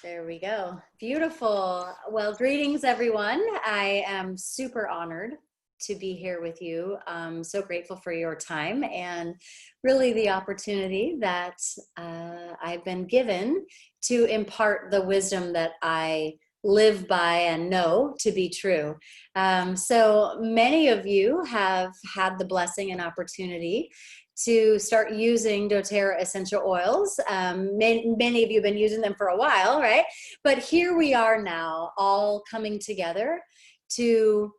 There we go. Beautiful. Well, greetings, everyone. I am super honored to be here with you. I'm so grateful for your time and really the opportunity that I've been given to impart the wisdom that I live by and know to be true. So many of you have had the blessing and opportunity to start using doTERRA essential oils. Many of you have been using them for a while, right? But here we are now, all coming together to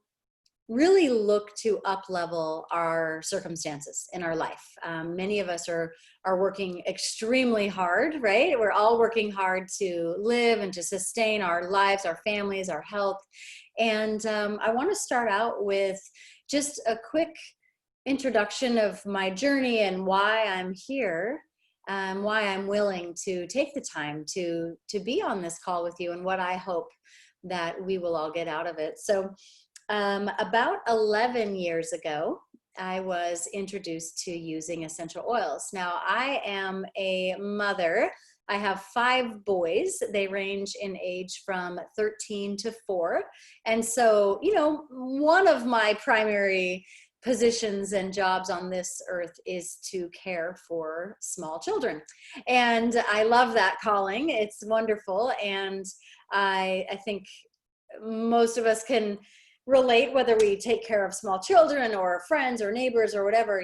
really look to up level our circumstances in our life. Many of us are working extremely hard, right? We're all working hard to live and to sustain our lives, our families, our health. And I want to start out with just a quick introduction of my journey and why I'm here, why I'm willing to take the time to be on this call with you, and what I hope that we will all get out of it. So about 11 years ago, I was introduced to using essential oils. Now, I am a mother. I have 5 boys. They range in age from 13 to 4. And so, one of my primary positions and jobs on this earth is to care for small children. And I love that calling. It's wonderful. And I think most of us can relate, whether we take care of small children or friends or neighbors or whatever.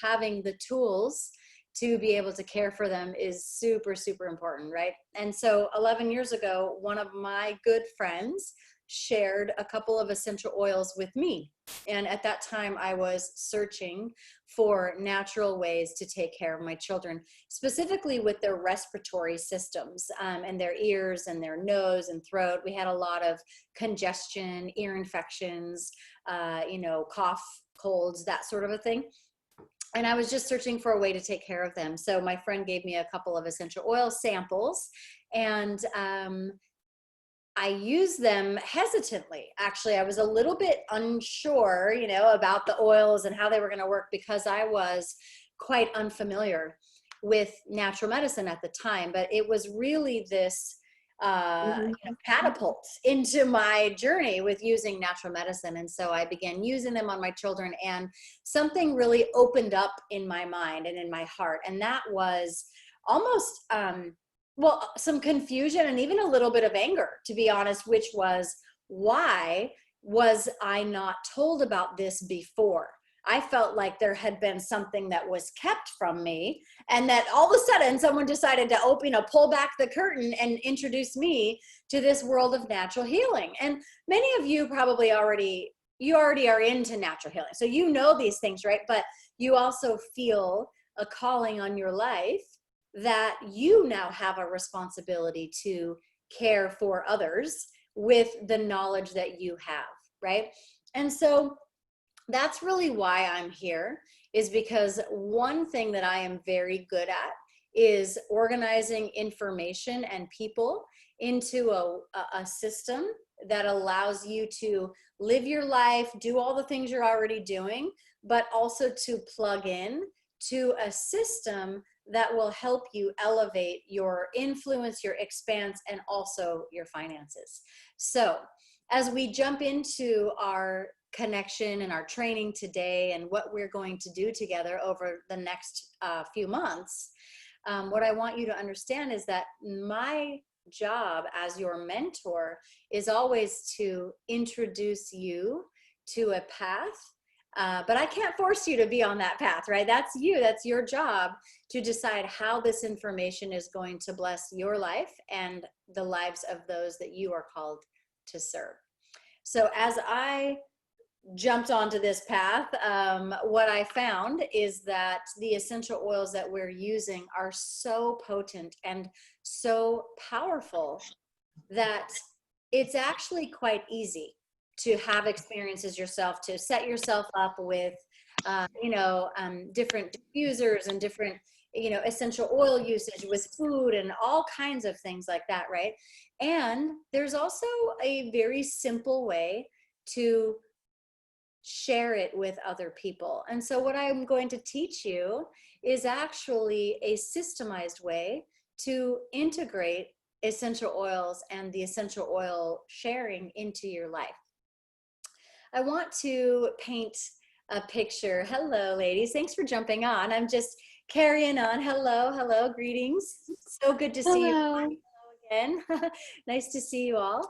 Having the tools to be able to care for them is super, super important, right? And so 11 years ago, one of my good friends shared a couple of essential oils with me. And at that time, I was searching for natural ways to take care of my children, specifically with their respiratory systems, and their ears and their nose and throat. We had a lot of congestion, ear infections, cough, colds, that sort of a thing. And I was just searching for a way to take care of them. So my friend gave me a couple of essential oil samples, and I used them hesitantly. Actually, I was a little bit unsure, about the oils and how they were going to work, because I was quite unfamiliar with natural medicine at the time. But it was really this catapult into my journey with using natural medicine. And so I began using them on my children, and something really opened up in my mind and in my heart. And that was almost, some confusion and even a little bit of anger, to be honest, which was, why was I not told about this before? I felt like there had been something that was kept from me, and that all of a sudden someone decided to pull back the curtain and introduce me to this world of natural healing. And many of you probably already are into natural healing. So you know these things, right? But you also feel a calling on your life that you now have a responsibility to care for others with the knowledge that you have, right? And so that's really why I'm here, is because one thing that I am very good at is organizing information and people into a system that allows you to live your life, do all the things you're already doing, but also to plug in to a system that will help you elevate your influence, your expanse, and also your finances. So as we jump into our connection and our training today and what we're going to do together over the next few months, what I want you to understand is that my job as your mentor is always to introduce you to a path. But I can't force you to be on that path, right? That's you. That's your job to decide how this information is going to bless your life and the lives of those that you are called to serve. So as I jumped onto this path, what I found is that the essential oils that we're using are so potent and so powerful that it's actually quite easy to have experiences yourself, to set yourself up with, different diffusers and different, essential oil usage with food and all kinds of things like that, right? And there's also a very simple way to share it with other people. And so what I'm going to teach you is actually a systemized way to integrate essential oils and the essential oil sharing into your life. I want to paint a picture. Hello, ladies. Thanks for jumping on. I'm just carrying on. Hello, hello, greetings. So good to see you. Hello. Hello again. Nice to see you all.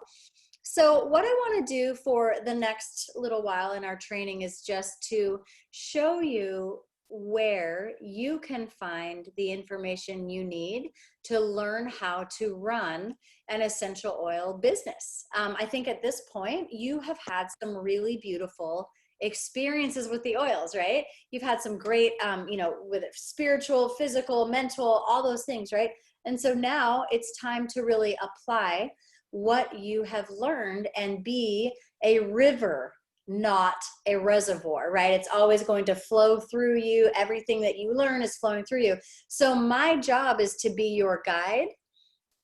So what I want to do for the next little while in our training is just to show you where you can find the information you need to learn how to run an essential oil business. I think at this point, you have had some really beautiful experiences with the oils, right? You've had some great, with spiritual, physical, mental, all those things, right? And so now it's time to really apply what you have learned and be a river, not a reservoir, right? It's always going to flow through you. Everything that you learn is flowing through you. So my job is to be your guide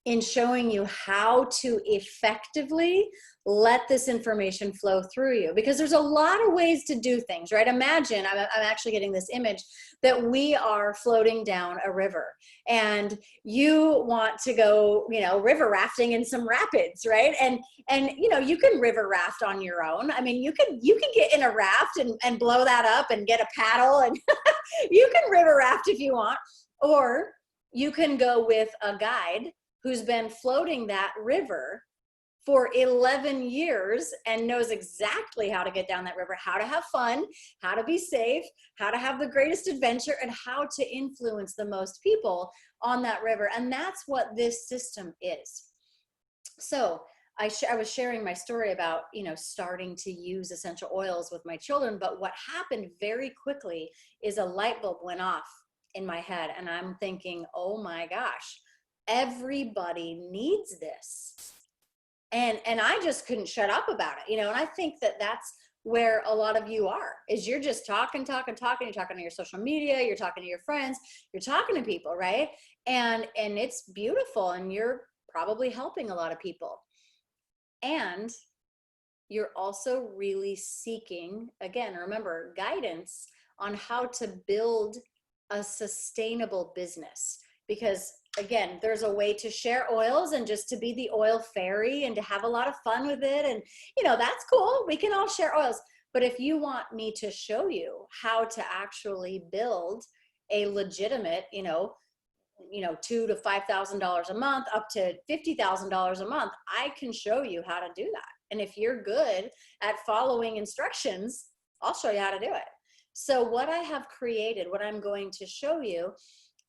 in showing you how to effectively let this information flow through you, because there's a lot of ways to do things, right? Imagine, I'm actually getting this image that we are floating down a river and you want to go, river rafting in some rapids, right? And you can river raft on your own. I mean, you can get in a raft and blow that up and get a paddle, and you can river raft if you want, or you can go with a guide who's been floating that river for 11 years and knows exactly how to get down that river, how to have fun, how to be safe, how to have the greatest adventure, and how to influence the most people on that river. And that's what this system is. So I was sharing my story about, starting to use essential oils with my children, but what happened very quickly is a light bulb went off in my head, and I'm thinking, oh my gosh, everybody needs this. And I just couldn't shut up about it, and I think that that's where a lot of you are, is you're just talking. You're talking to your social media, you're talking to your friends, you're talking to people, right? And it's beautiful, and you're probably helping a lot of people. And you're also really seeking, again, remember, guidance on how to build a sustainable business. Because again, there's a way to share oils and just to be the oil fairy and to have a lot of fun with it. And, that's cool. We can all share oils. But if you want me to show you how to actually build a legitimate, $2,000 to $5,000 a month, up to $50,000 a month, I can show you how to do that. And if you're good at following instructions, I'll show you how to do it. So what I have created, what I'm going to show you,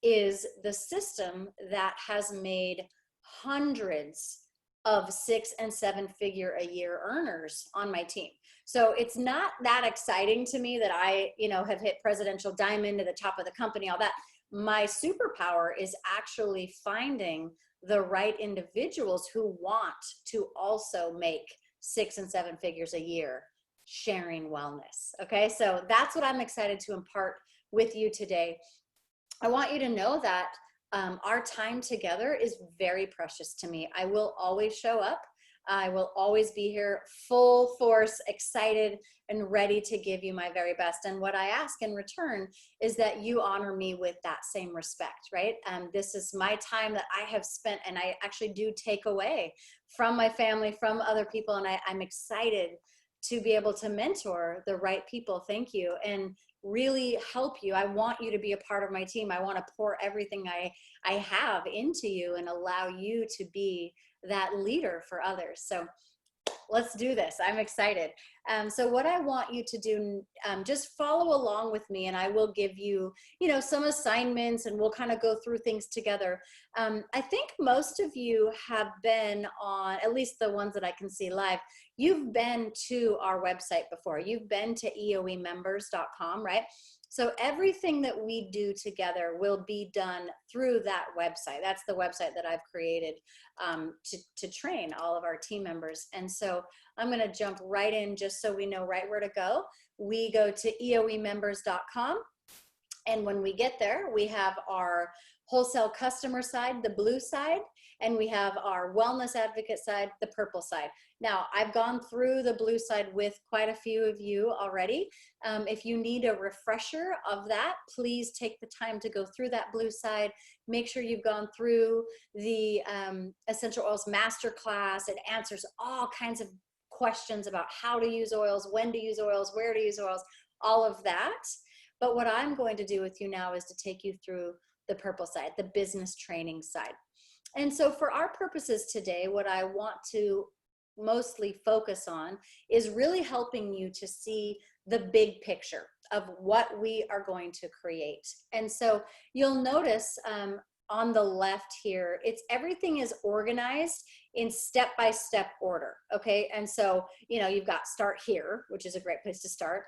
is the system that has made hundreds of 6- and 7-figure a year earners on my team. So it's not that exciting to me that I, have hit presidential diamond to the top of the company, all that. My superpower is actually finding the right individuals who want to also make 6- and 7 figures a year sharing wellness. Okay, so that's what I'm excited to impart with you today. I want you to know that our time together is very precious to me. I will always show up. I will always be here full force, excited and ready to give you my very best. And what I ask in return is that you honor me with that same respect, right? This is my time that I have spent, and I actually do take away from my family, from other people. And I'm excited to be able to mentor the right people. Thank you. And really help you. I want you to be a part of my team. I want to pour everything I have into you and allow you to be that leader for others. So let's do this. I'm excited. So what I want you to do, just follow along with me, and I will give you, some assignments, and we'll kind of go through things together. I think most of you have been on, at least the ones that I can see live, you've been to our website before. You've been to eoemembers.com, right? So everything that we do together will be done through that website. That's the website that I've created to train all of our team members. And so I'm going to jump right in just so we know right where to go. We go to eoemembers.com. And when we get there, we have our wholesale customer side, the blue side, and we have our wellness advocate side, the purple side. Now, I've gone through the blue side with quite a few of you already. If you need a refresher of that, please take the time to go through that blue side. Make sure you've gone through the Essential Oils Masterclass. It answers all kinds of questions about how to use oils, when to use oils, where to use oils, all of that. But what I'm going to do with you now is to take you through the purple side, the business training side. And so for our purposes today, what I want to mostly focus on is really helping you to see the big picture of what we are going to create. And so you'll notice on the left here, everything is organized in step-by-step order, okay? And so, you've got start here, which is a great place to start.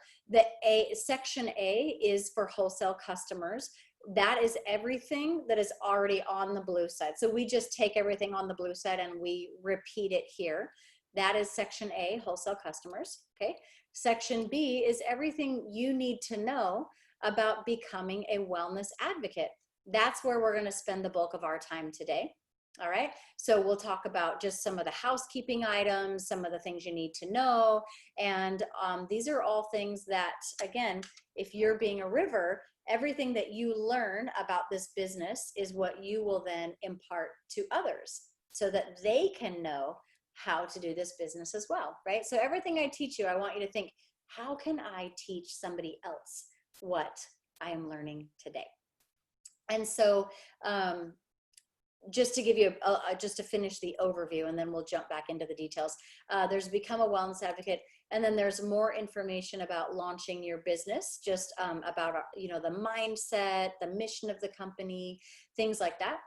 Section A is for wholesale customers. That is everything that is already on the blue side. So we just take everything on the blue side and we repeat it here. That is section A, wholesale customers, okay? Section B is everything you need to know about becoming a wellness advocate. That's where we're gonna spend the bulk of our time today. All right, so we'll talk about just some of the housekeeping items, some of the things you need to know. And these are all things that, again, if you're being a river, everything that you learn about this business is what you will then impart to others so that they can know how to do this business as well, right? So everything I teach you, I want you to think, how can I teach somebody else what I am learning today? And so, just to give you just to finish the overview, and then we'll jump back into the details. There's Become a Wellness Advocate, and then there's more information about launching your business, just about the mindset, the mission of the company, things like that.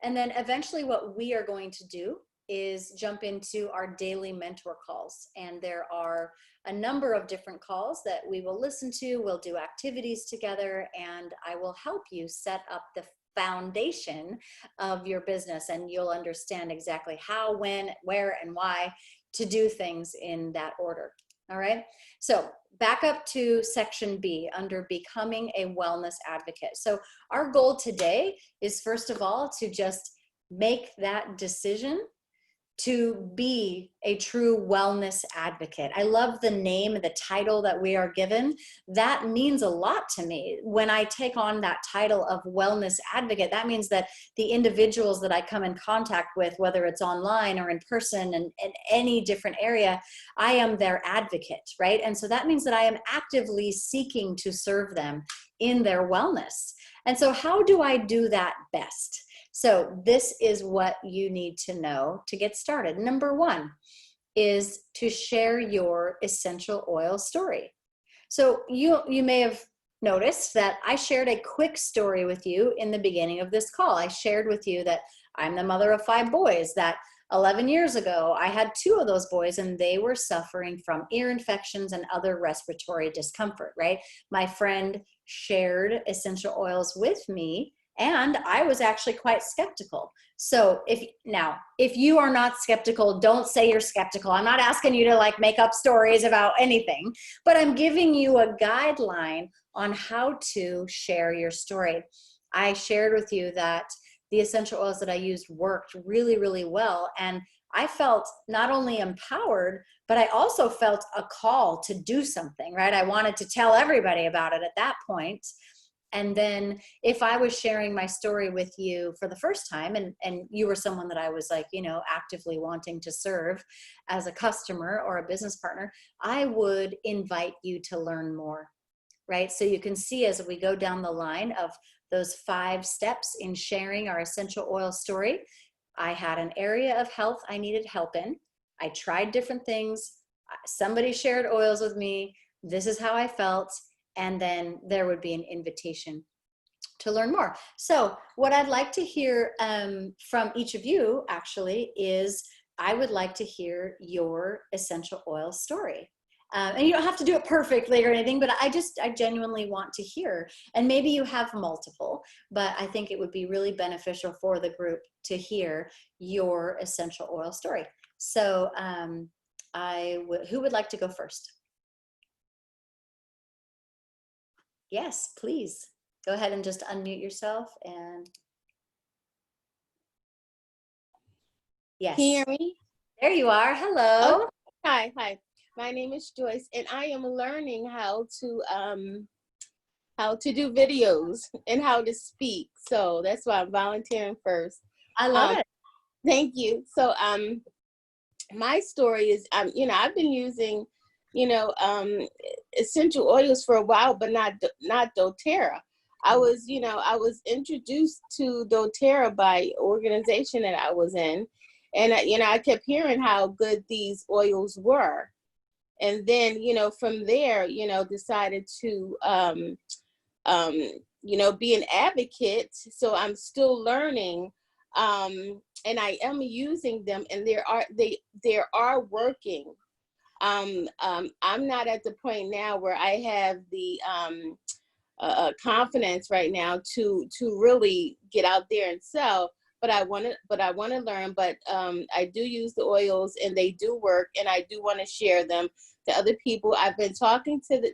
And then eventually what we are going to do is jump into our daily mentor calls. And there are a number of different calls that we will listen to. We'll do activities together, and I will help you set up the foundation of your business, and you'll understand exactly how, when, where, and why to do things in that order. All right, so back up to section B under Becoming a Wellness Advocate. So our goal today is, first of all, to just make that decision to be a true wellness advocate. I love the name and the title that we are given. That means a lot to me. When I take on that title of wellness advocate, that means that the individuals that I come in contact with, whether it's online or in person and in any different area, I am their advocate, right? And so that means that I am actively seeking to serve them in their wellness. And so how do I do that best? So this is what you need to know to get started. Number one is to share your essential oil story. So you may have noticed that I shared a quick story with you in the beginning of this call. I shared with you that I'm the mother of 5 boys, that 11 years ago, I had 2 of those boys and they were suffering from ear infections and other respiratory discomfort, right? My friend shared essential oils with me, and I was actually quite skeptical. So if you are not skeptical, don't say you're skeptical. I'm not asking you to make up stories about anything, but I'm giving you a guideline on how to share your story. I shared with you that the essential oils that I used worked really, really well. And I felt not only empowered, but I also felt a call to do something, right? I wanted to tell everybody about it at that point. And then if I was sharing my story with you for the first time, and you were someone that I was actively wanting to serve as a customer or a business partner, I would invite you to learn more, right? So you can see as we go down the line of those 5 steps in sharing our essential oil story, I had an area of health I needed help in. I tried different things. Somebody shared oils with me. This is how I felt. And then there would be an invitation to learn more. So what I'd like to hear from each of you actually is, I would like to hear your essential oil story. And you don't have to do it perfectly or anything, but I genuinely want to hear. And maybe you have multiple, but I think it would be really beneficial for the group to hear your essential oil story. So who would like to go first? Yes, please. Go ahead and just unmute yourself and. Can you Yes. hear me? There you are. Okay. Hello. Hi. My name is Joyce, and I am learning how to do videos and how to speak. So that's why I'm volunteering first. I love Um, it. Thank you. So my story is I've been using essential oils for a while, but not doTERRA. I was introduced to doTERRA by organization that I was in, and I kept hearing how good these oils were. And then from there decided to um, be an advocate. So I'm still learning, and I am using them, and they are working. I'm not at the point now where I have the confidence right now to really get out there and sell. But I want to learn. But I do use the oils, and they do work, and I do want to share them to other people. I've been talking to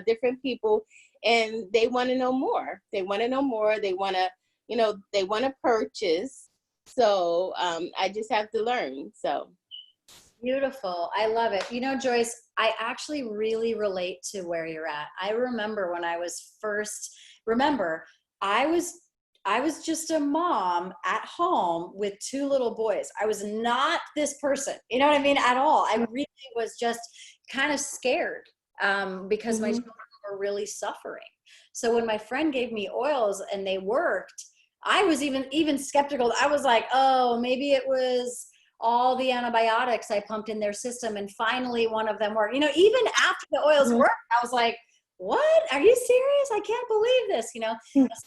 different people, and they want to know more. They want to know more. They want to purchase. So I just have to learn. So. Beautiful. I love it. You know, Joyce, I actually really relate to where you're at. I remember when I was remember, I was I was just a mom at home with two little boys. I was not this person. You know what I mean? At all. I really was just kind of scared because my Mhm. children were really suffering. So when my friend gave me oils and they worked, I was even skeptical. I was like, oh, maybe it was all the antibiotics I pumped in their system, and finally one of them worked. You know, even after the oils Mhm. worked, I was like, what? Are you serious? I can't believe this, you know?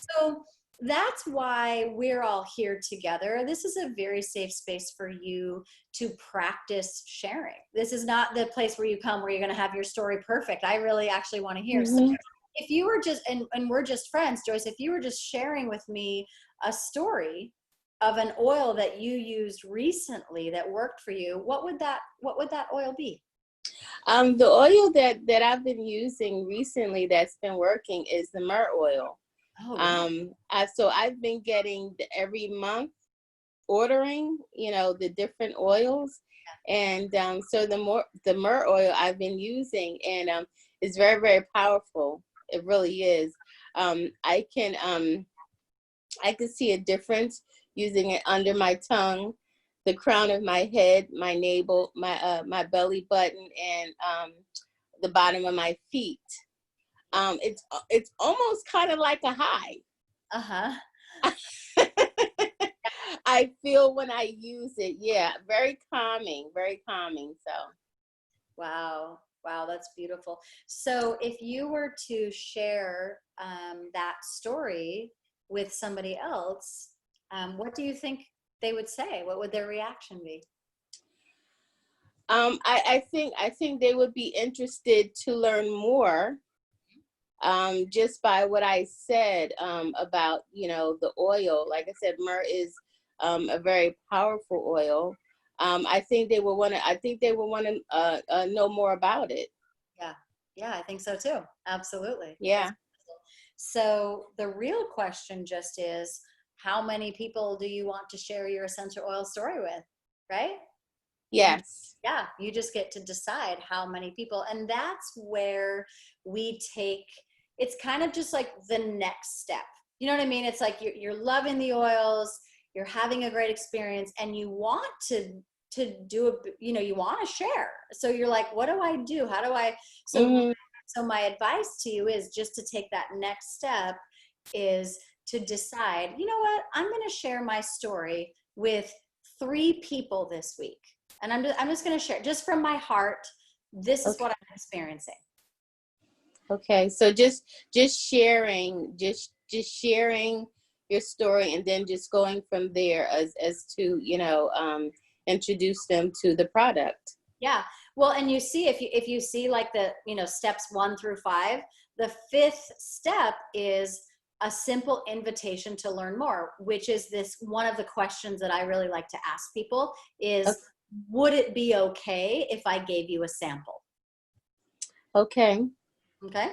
So that's why we're all here together. This is a very safe space for you to practice sharing. This is not the place where you come where you're going to have your story perfect. I really actually want to hear. So Mhm. if you were just, and we're just friends, Joyce, if you were just sharing with me a story of an oil that you used recently that worked for you, what would that oil be? The oil that I've been using recently that's been working is the myrrh oil. Oh yeah. So I've been getting every month ordering, the different oils, and so the myrrh oil I've been using, and it's very, very powerful. It really is. Um, I can um, I can see a difference using it under my tongue, the crown of my head, my navel, my belly button, and the bottom of my feet. It's almost kind of like a high. Uh-huh. I feel when I use it. Yeah, very calming, very calming. So. Wow. Wow, that's beautiful. So if you were to share that story with somebody else, what do you think they would say? What would their reaction be? I think they would be interested to learn more, just by what I said, about the oil. Like I said, myrrh is a very powerful oil. I think they will want to. I think they will want to know more about it. Yeah. Yeah, I think so too. Absolutely. That's Yeah. so the real question just is, how many people do you want to share your essential oil story with? Right? You Yes. Yeah, you just get to decide how many people. And that's where we take, it's kind of just like the next step. You know what I mean? It's like you're loving the oils, you're having a great experience, and you want to do a, you want to share. So you're like, what do I do? How do I, so Hmm. so my advice to you is just to take that next step, is to decide, you know what, I'm going to share my story with 3 people this week. And I'm just going to share just from my heart. This is Okay. what I'm experiencing. Okay. So just sharing your story, and then just going from there as to introduce them to the product. Yeah. Well, and you see, if you see like the, steps 1 through 5, the 5th step is a simple invitation to learn more, which is this one of the questions that I really like to ask people is, would it be okay if I gave you a sample? Okay. Okay.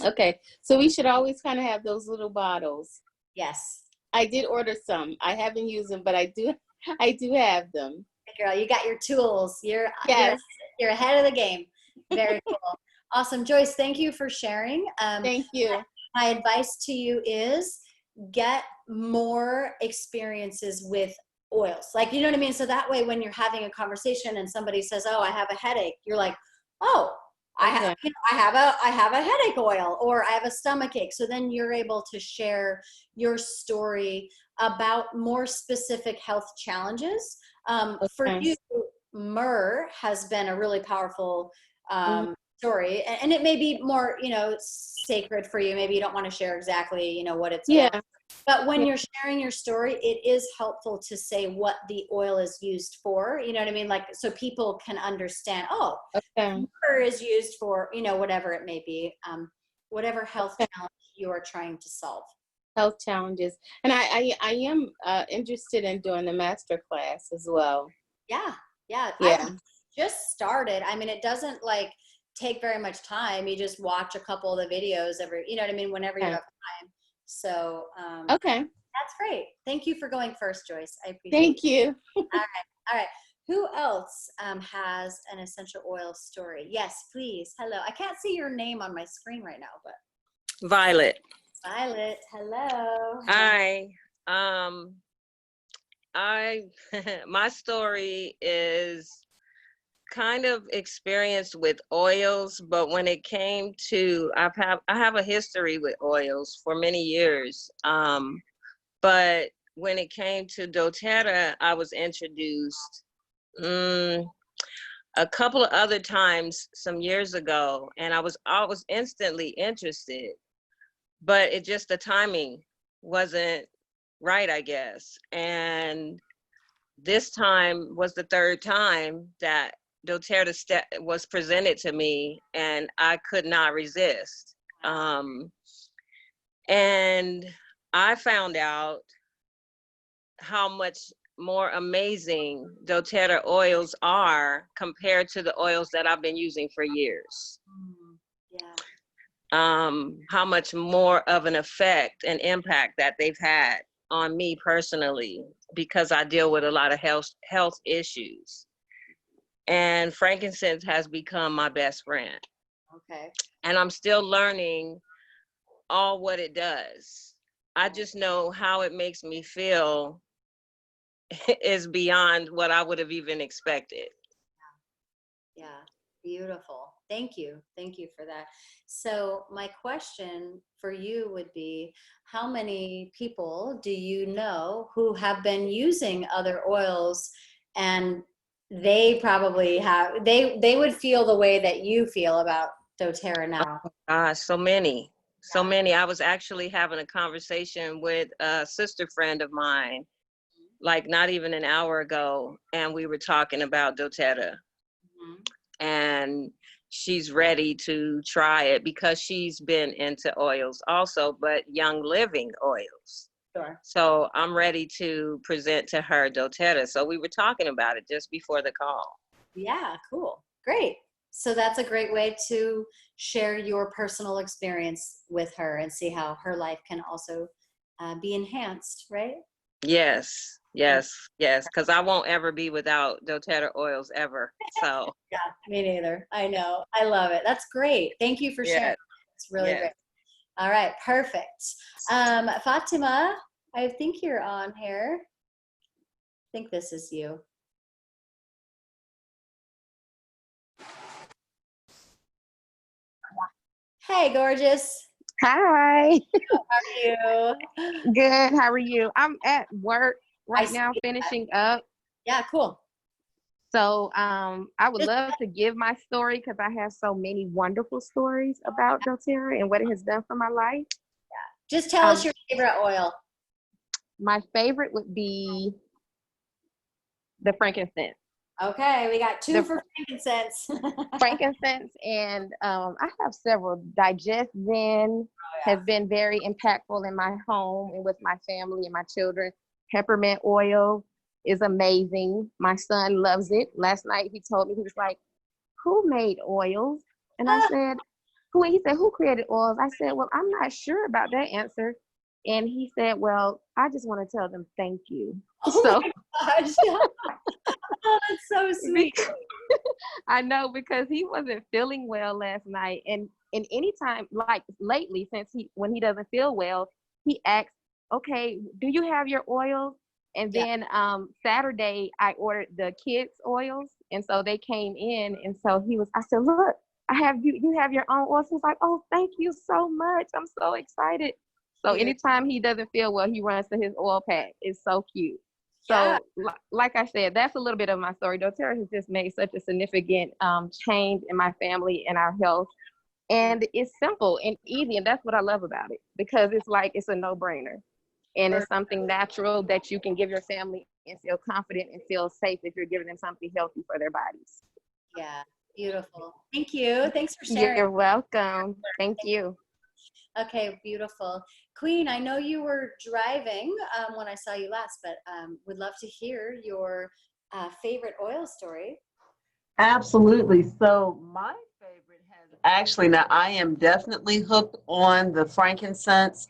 Okay. So we should always kind of have those little bottles. Yes. I did order some. I haven't used them, but I do. I do have them. Girl, you got your tools. Yes. You're ahead of the game. Very cool. Awesome. Joyce, thank you for sharing. Thank you. My advice to you is get more experiences with oils. Like, you know what I mean? So that way, when you're having a conversation and somebody says, "Oh, I have a headache," you're like, "Oh, I have, I have a headache oil, or I have a stomach ache." So then you're able to share your story about more specific health challenges. For you, myrrh has been a really powerful story, and it may be more, sacred for you. Maybe you don't want to share exactly, what it's about. But when you're sharing your story, it is helpful to say what the oil is used for. You know what I mean? Like, so people can understand, oh, myrrh is used for, whatever it may be, whatever health challenge you are trying to solve. Health challenges. And I am interested in doing the master class as well. Yeah. I just started. I mean, it doesn't take very much time. You just watch a couple of the videos whenever you have time. So, okay. That's great. Thank you for going first, Joyce. I appreciate it. Thank you. All right. Who else has an essential oil story? Yes, please. Hello. I can't see your name on my screen right now, but. Violet. Violet, hello. Hi. My story is kind of experienced with oils, but when it came to, I have a history with oils for many years. But when it came to doTERRA, I was introduced a couple of other times some years ago, and I was instantly interested, but the timing wasn't right, I guess. And this time was the third time that doTERRA was presented to me, and I could not resist. And I found out how much more amazing doTERRA oils are compared to the oils that I've been using for years. How much more of an effect and impact that they've had on me personally, because I deal with a lot of health issues. And frankincense has become my best friend. Okay. And I'm still learning all what it does. I just know how it makes me feel is beyond what I would have even expected. Yeah, beautiful. Thank you. Thank you for that. So my question for you would be, how many people do you know who have been using other oils, and they probably have, they would feel the way that you feel about doTERRA now? So many. I was actually having a conversation with a sister friend of mine, like not even an hour ago, and we were talking about doTERRA. And she's ready to try it because she's been into oils also, but Young Living oils. Sure. So I'm ready to present to her doTERRA. So we were talking about it just before the call. Yeah, cool. Great. So that's a great way to share your personal experience with her and see how her life can also be enhanced, right? Yes. Because I won't ever be without doTERRA oils ever. So. Yeah, me neither. I know. I love it. That's great. Thank you for sharing. It's really great. All right, perfect. Fatima, I think you're on here. I think this is you. Hey, gorgeous. Hi. How are you? Good. How are you? I'm at work right now, finishing up. Yeah, cool. So I would love to give my story because I have so many wonderful stories about doTERRA and what it has done for my life. Yeah. Just tell us your favorite oil. My favorite would be the frankincense. Okay, we got two for frankincense. Frankincense, and I have several. Digestion has been very impactful in my home and with my family and my children. Peppermint oil is amazing. My son loves it. Last night he told me, he was like, "Who made oils?" And I said, "Who?" He said, "Who created oils?" I said, "Well, I'm not sure about that answer." And he said, "Well, I just want to tell them thank you." So Gosh. Oh, that's so sweet. I know, because he wasn't feeling well last night, and anytime, like lately, since when he doesn't feel well, he asks, "Okay, do you have your oils?" And Yeah. then Saturday I ordered the kids oils, and so they came in, and so I said, "Look, I have you have your own oils." He's like, "Oh, thank you so much. I'm so excited." So Cute. anytime he doesn't feel well, he runs to his oil pack. It's so cute. Yeah. So, like I said, that's a little bit of my story. doTERRA has just made such a significant change in my family and our health. And it's simple and easy. And that's what I love about it, because it's like it's a no brainer. And it's something natural that you can give your family and feel confident and feel safe if you're giving them something healthy for their bodies. Yeah. Beautiful. Thank you. Thanks for sharing. You're welcome. Thank you. Okay, beautiful. Queen, I know you were driving when I saw you last, but would love to hear your favorite oil story. Absolutely. So my favorite has actually, now I am definitely hooked on the frankincense.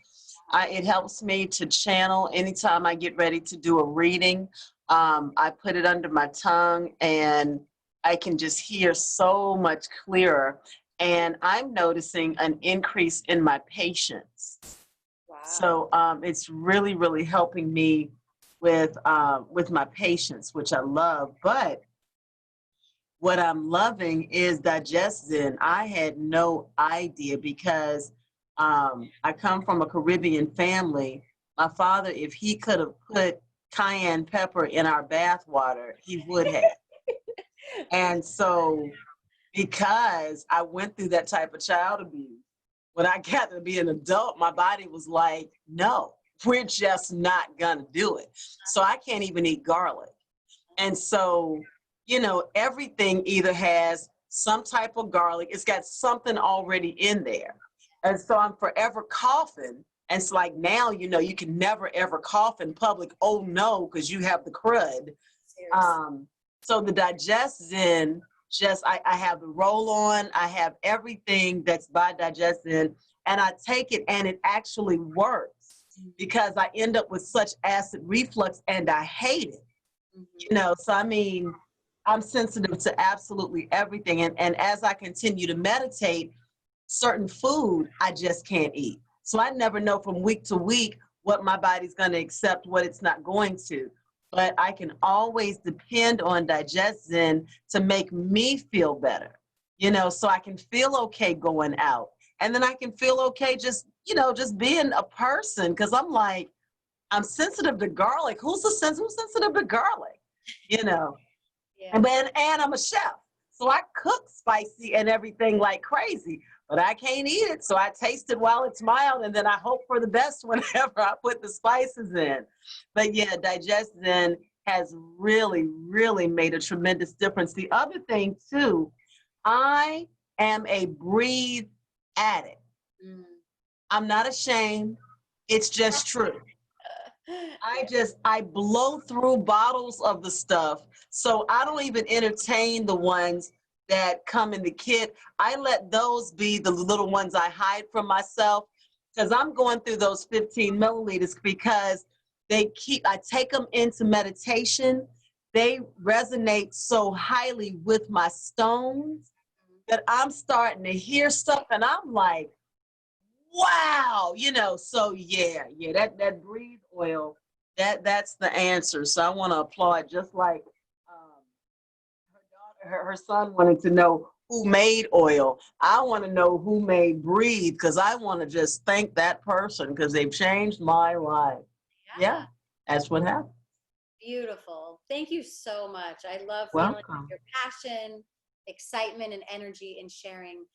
It helps me to channel anytime I get ready to do a reading. I put it under my tongue and I can just hear so much clearer. And I'm noticing an increase in my patience. Wow. So it's really, really helping me with my patience, which I love. But what I'm loving is DigestZen. I had no idea because I come from a Caribbean family. My father, if he could have put cayenne pepper in our bath water, he would have. And so, because I went through that type of child abuse, when I got to be an adult, my body was like, no, we're just not gonna do it. So I can't even eat garlic. And so, everything either has some type of garlic, it's got something already in there. And so I'm forever coughing. And it's like now, you can never ever cough in public. Oh no, because you have the crud. Seriously. So the DigestZen, I have the roll on, I have everything that's by DigestZen, and I take it and it actually works because I end up with such acid reflux and I hate it. So I mean, I'm sensitive to absolutely everything. And as I continue to meditate, certain food I just can't eat. So I never know from week to week what my body's going to accept, what it's not going to. But I can always depend on DigestZen to make me feel better, so I can feel okay going out. And then I can feel okay just being a person, because I'm sensitive to garlic. Who's sensitive to garlic? Yeah. And I'm a chef. So I cook spicy and everything like crazy, but I can't eat it. So I taste it while it's mild, and then I hope for the best whenever I put the spices in. But yeah, DigestZen has really, really made a tremendous difference. The other thing too, I am a breathe addict. I'm not ashamed. It's just true. I blow through bottles of the stuff. So I don't even entertain the ones that come in the kit. I let those be the little ones I hide from myself, because I'm going through those 15 milliliters because I take them into meditation. They resonate so highly with my stones that I'm starting to hear stuff and I'm like, wow, so yeah, that breathe oil, that's the answer. So I want to applaud, just like her son wanted to know who made oil. I want to know who made breathe, because I want to just thank that person because they've changed my life. Yeah, that's what happened. Beautiful. Thank you so much. I love feeling Welcome. your passion, excitement, and energy in sharing.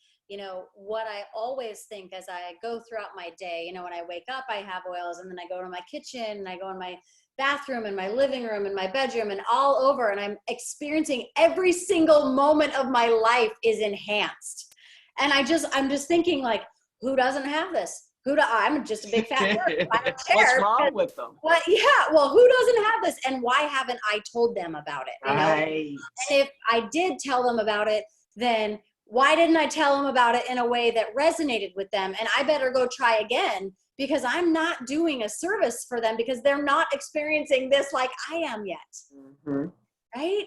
What I always think as I go throughout my day, when I wake up, I have oils, and then I go to my kitchen and I go in my bathroom and my living room and my bedroom and all over, and I'm experiencing every single moment of my life is enhanced. And I'm just thinking, like, who doesn't have this? I'm just a big fat nerd. I don't care. What's wrong with them? Well, who doesn't have this, and why haven't I told them about it? Right. And if I did tell them about it, then why didn't I tell them about it in a way that resonated with them? And I better go try again because I'm not doing a service for them because they're not experiencing this like I am yet. Mhm. Right?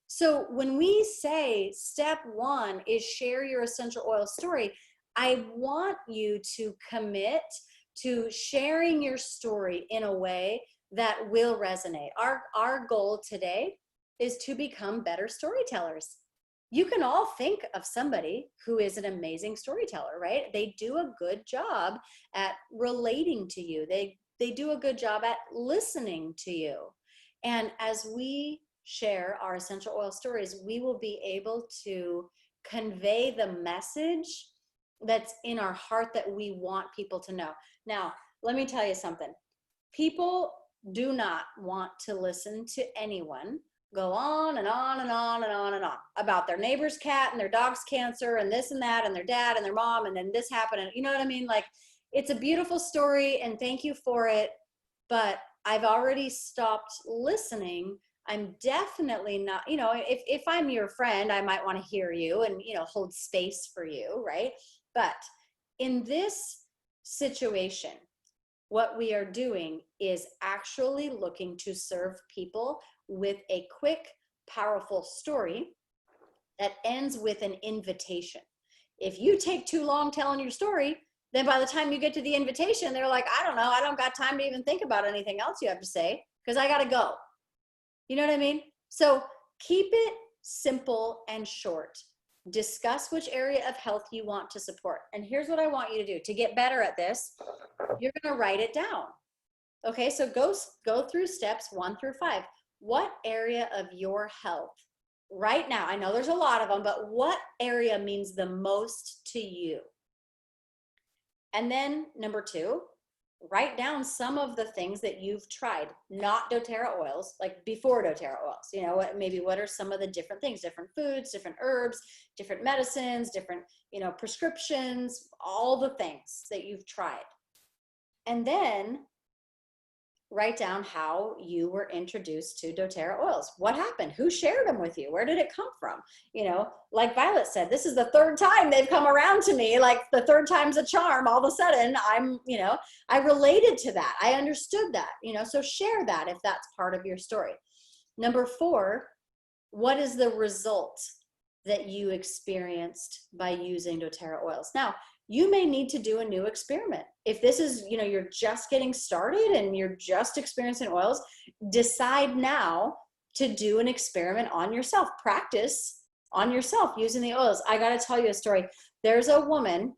So when we say step one is share your essential oil story, I want you to commit to sharing your story in a way that will resonate. Our goal today is to become better storytellers. You can all think of somebody who is an amazing storyteller, right? They do a good job at relating to you. They do a good job at listening to you. And as we share our essential oil stories, we will be able to convey the message that's in our heart that we want people to know. Now, let me tell you something. People do not want to listen to anyone go on and on and on and on and on about their neighbor's cat and their dog's cancer and this and that and their dad and their mom and then this happened. And you know what I mean? Like, it's a beautiful story and thank you for it. But I've already stopped listening. I'm definitely not, if I'm your friend, I might want to hear you and, hold space for you, right? But in this situation, what we are doing is actually looking to serve people with a quick, powerful story that ends with an invitation. If you take too long telling your story, then by the time you get to the invitation, they're like, I don't know, I don't got time to even think about anything else you have to say because I got to go. You know what I mean? So keep it simple and short. Discuss which area of health you want to support. And here's what I want you to do to get better at this. You're going to write it down. Okay, so go through steps 1 through 5. What area of your health right now, I know there's a lot of them, but what area means the most to you? And then number 2, write down some of the things that you've tried, not doTERRA oils, like before doTERRA oils. What are some of the different things, different foods, different herbs, different medicines, different, prescriptions, all the things that you've tried. And then write down how you were introduced to doTERRA oils. What happened? Who shared them with you? Where did it come from? Like Violet said, this is the 3rd time they've come around to me. Like the 3rd time's a charm. All of a sudden I related to that. I understood that, so share that if that's part of your story. Number 4, what is the result that you experienced by using doTERRA oils? Now, you may need to do a new experiment. If this is, you're just getting started and you're just experiencing oils, decide now to do an experiment on yourself. Practice on yourself using the oils. I got to tell you a story. There's a woman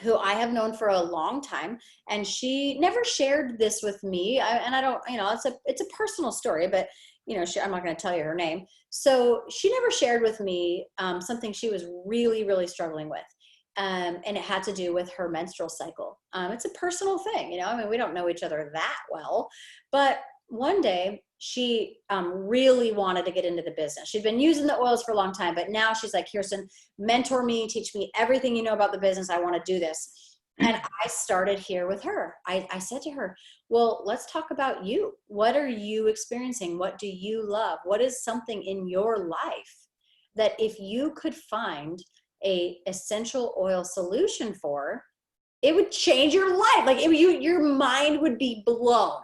who I have known for a long time, and she never shared this with me. And I don't, it's a personal story, but I'm not going to tell you her name. So she never shared with me something she was really, really struggling with. And it had to do with her menstrual cycle. It's a personal thing, we don't know each other that well, but one day she really wanted to get into the business. She'd been using the oils for a long time, but now she's like, Kirsten, mentor me, teach me everything you know about the business. I want to do this. And I started here with her. I said to her, well, let's talk about you. What are you experiencing? What do you love? What is something in your life that if you could find a essential oil solution for, it would change your life. Like your mind would be blown,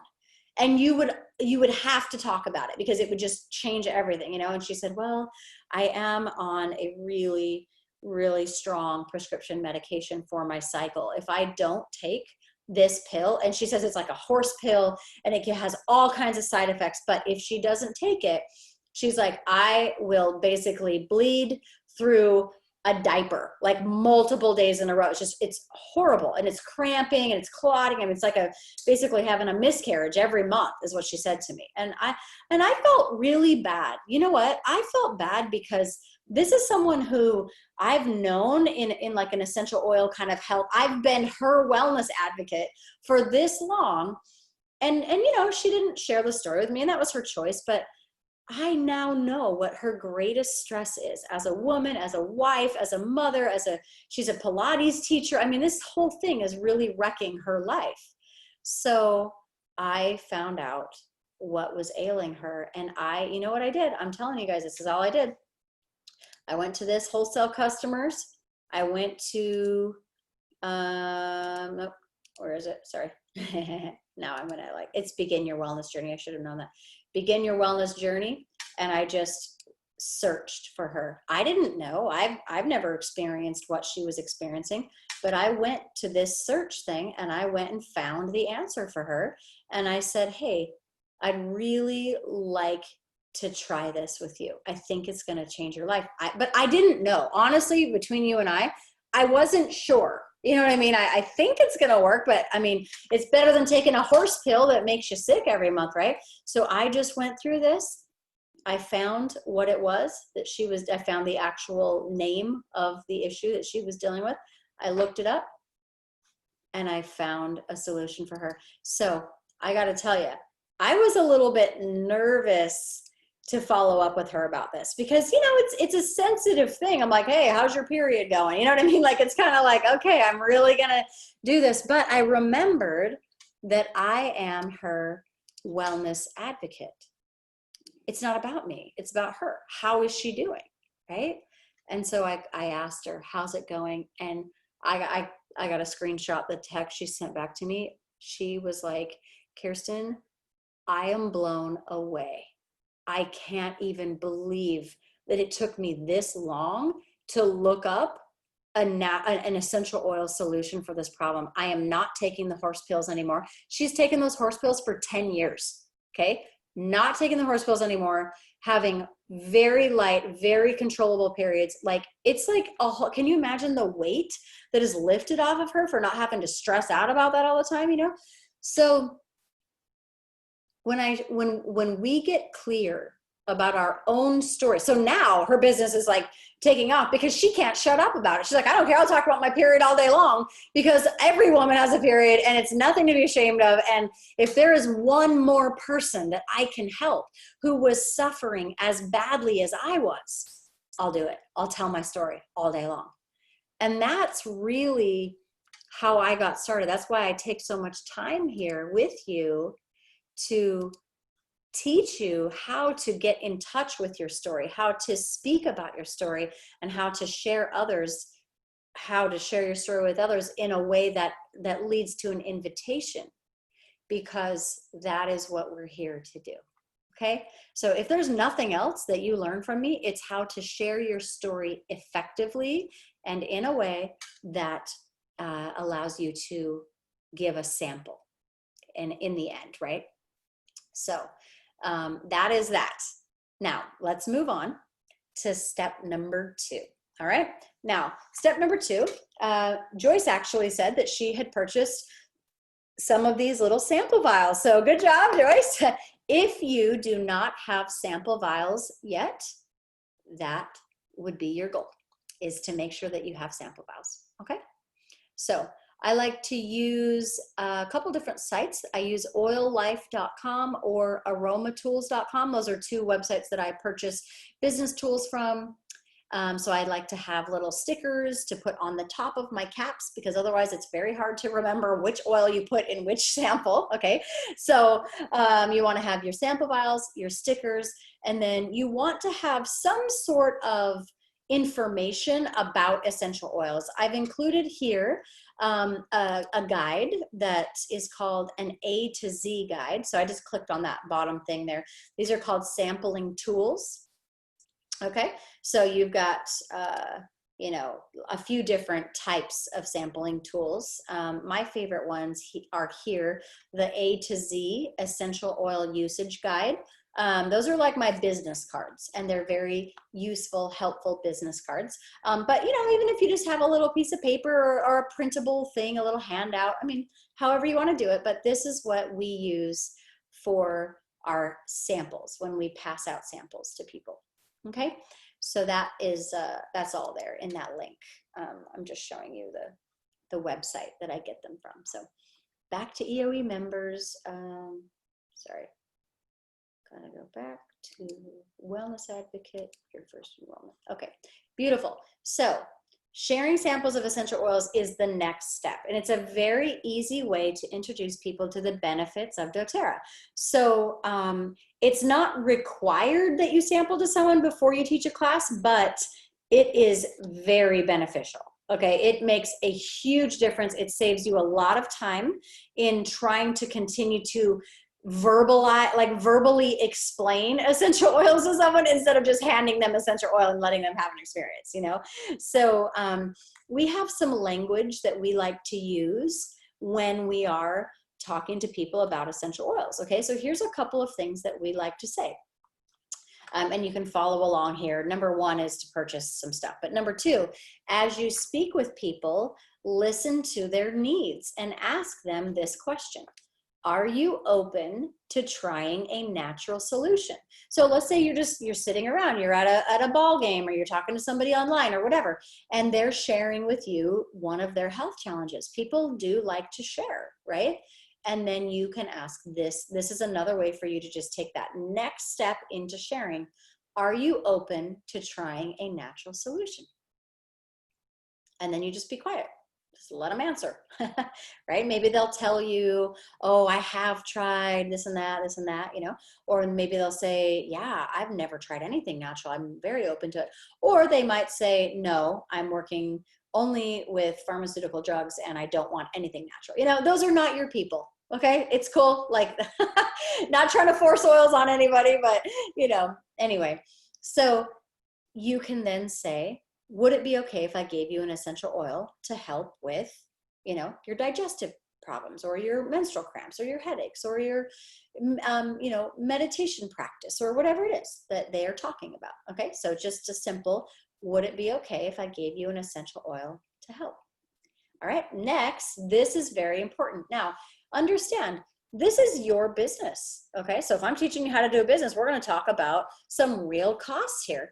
and you would have to talk about it because it would just change everything, And she said, well, I am on a really, really strong prescription medication for my cycle. If I don't take this pill, and she says it's like a horse pill and it has all kinds of side effects, but if she doesn't take it, she's like, I will basically bleed through a diaper like multiple days in a row. It's horrible, and it's cramping and it's clotting. It's like basically having a miscarriage every month is what she said to me. And I felt really bad. You know what? I felt bad because this is someone who I've known in like an essential oil kind of health. I've been her wellness advocate for this long. And she didn't share the story with me, and that was her choice, but I now know what her greatest stress is as a woman, as a wife, as a mother, she's a Pilates teacher. This whole thing is really wrecking her life. So I found out what was ailing her, and you know what I did? I'm telling you guys, this is all I did. I went to this wholesale customers. I went to, nope, where is it? Sorry. Now I'm gonna it's Begin Your Wellness Journey. I should have known that. Begin Your Wellness Journey. And I just searched for her. I didn't know. I've never experienced what she was experiencing, but I went to this search thing and I went and found the answer for her. And I said, hey, I'd really like to try this with you. I think it's going to change your life. But I didn't know. Honestly, between you and I wasn't sure. You know what I mean? I think it's going to work, but I mean, it's better than taking a horse pill that makes you sick every month, right? So I just went through this. I found what it was that I found the actual name of the issue that she was dealing with. I looked it up and I found a solution for her. So I got to tell you, I was a little bit nervous to follow up with her about this because, you know, it's a sensitive thing. I'm like, hey, how's your period going? You know what I mean? Like, it's kind of like, okay, I'm really going to do this. But I remembered that I am her wellness advocate. It's not about me. It's about her. How is she doing? Right? And so I asked her, how's it going? And I got a screenshot, the text she sent back to me. She was like, Kirsten, I am blown away. I can't even believe that it took me this long to look up an essential oil solution for this problem. I am not taking the horse pills anymore. She's taken those horse pills for 10 years. Okay. Not taking the horse pills anymore, having very light, very controllable periods. Like, it's like, can you imagine the weight that is lifted off of her for not having to stress out about that all the time, you know? So when we get clear about our own story, so now her business is like taking off because she can't shut up about it. She's like, I don't care. I'll talk about my period all day long because every woman has a period and it's nothing to be ashamed of. And if there is one more person that I can help who was suffering as badly as I was, I'll do it. I'll tell my story all day long. And that's really how I got started. That's why I take so much time here with you to teach you how to get in touch with your story, how to speak about your story, and how to share your story with others in a way that leads to an invitation, because that is what we're here to do. Okay. So if there's nothing else that you learn from me, it's how to share your story effectively and in a way that allows you to give a sample and in the end, right? So that is that. Now let's move on to step number 2. All right. Now, step number 2, Joyce actually said that she had purchased some of these little sample vials. So good job, Joyce. If you do not have sample vials yet, that would be your goal, is to make sure that you have sample vials. Okay. So I like to use a couple different sites. I use oillife.com or aromatools.com. Those are 2 websites that I purchase business tools from. So I like to have little stickers to put on the top of my caps, because otherwise it's very hard to remember which oil you put in which sample. Okay. So you want to have your sample vials, your stickers, and then you want to have some sort of information about essential oils. I've included here a guide that is called an A to Z guide. So I just clicked on that bottom thing there. These are called sampling tools. Okay, so you've got, you know, a few different types of sampling tools. My favorite ones are here, the A to Z Essential Oil Usage Guide. Those are like my business cards, and they're very useful, helpful business cards. But, you know, even if you just have a little piece of paper or a printable thing, a little handout, I mean, however you want to do it, but this is what we use for our samples when we pass out samples to people. Okay, so that is that's all there in that link. I'm just showing you the website that I get them from. So back to EOE members. Sorry, gotta go back to Wellness Advocate, your first enrollment. Okay, beautiful. So sharing samples of essential oils is the next step, and it's a very easy way to introduce people to the benefits of doTERRA. So it's not required that you sample to someone before you teach a class, but it is very beneficial. Okay, it makes a huge difference. It saves you a lot of time in trying to continue to verbally explain essential oils to someone instead of just handing them essential oil and letting them have an experience, you know? So we have some language that we like to use when we are talking to people about essential oils. Okay, so here's a couple of things that we like to say. And you can follow along here. Number one is to purchase some stuff. But number two, as you speak with people, listen to their needs and ask them this question. Are you open to trying a natural solution? So let's say you're sitting around, you're at a ball game, or you're talking to somebody online or whatever, and they're sharing with you one of their health challenges. People do like to share, right? And then you can ask this. This is another way for you to just take that next step into sharing. Are you open to trying a natural solution? And then you just be quiet. Just let them answer, right? Maybe they'll tell you, oh, I have tried this and that, you know, or maybe they'll say, yeah, I've never tried anything natural. I'm very open to it. Or they might say, no, I'm working only with pharmaceutical drugs and I don't want anything natural. You know, those are not your people. Okay, it's cool. Like, not trying to force oils on anybody, but you know, anyway. So you can then say, would it be okay if I gave you an essential oil to help with, you know, your digestive problems or your menstrual cramps or your headaches or your, you know, meditation practice or whatever it is that they are talking about. Okay, so just a simple, would it be okay if I gave you an essential oil to help? All right, next, this is very important. Now, understand, this is your business, okay? So if I'm teaching you how to do a business, we're gonna talk about some real costs here.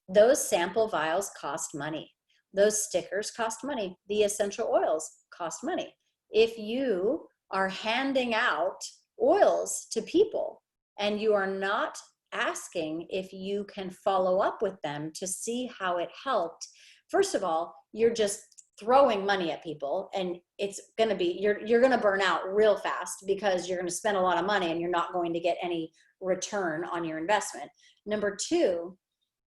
Those sample vials cost money. Those stickers cost money. The essential oils cost money. If you are handing out oils to people and you are not asking if you can follow up with them to see how it helped, first of all, you're just throwing money at people, and it's going to be, you're going to burn out real fast because you're going to spend a lot of money and you're not going to get any return on your investment. Number two,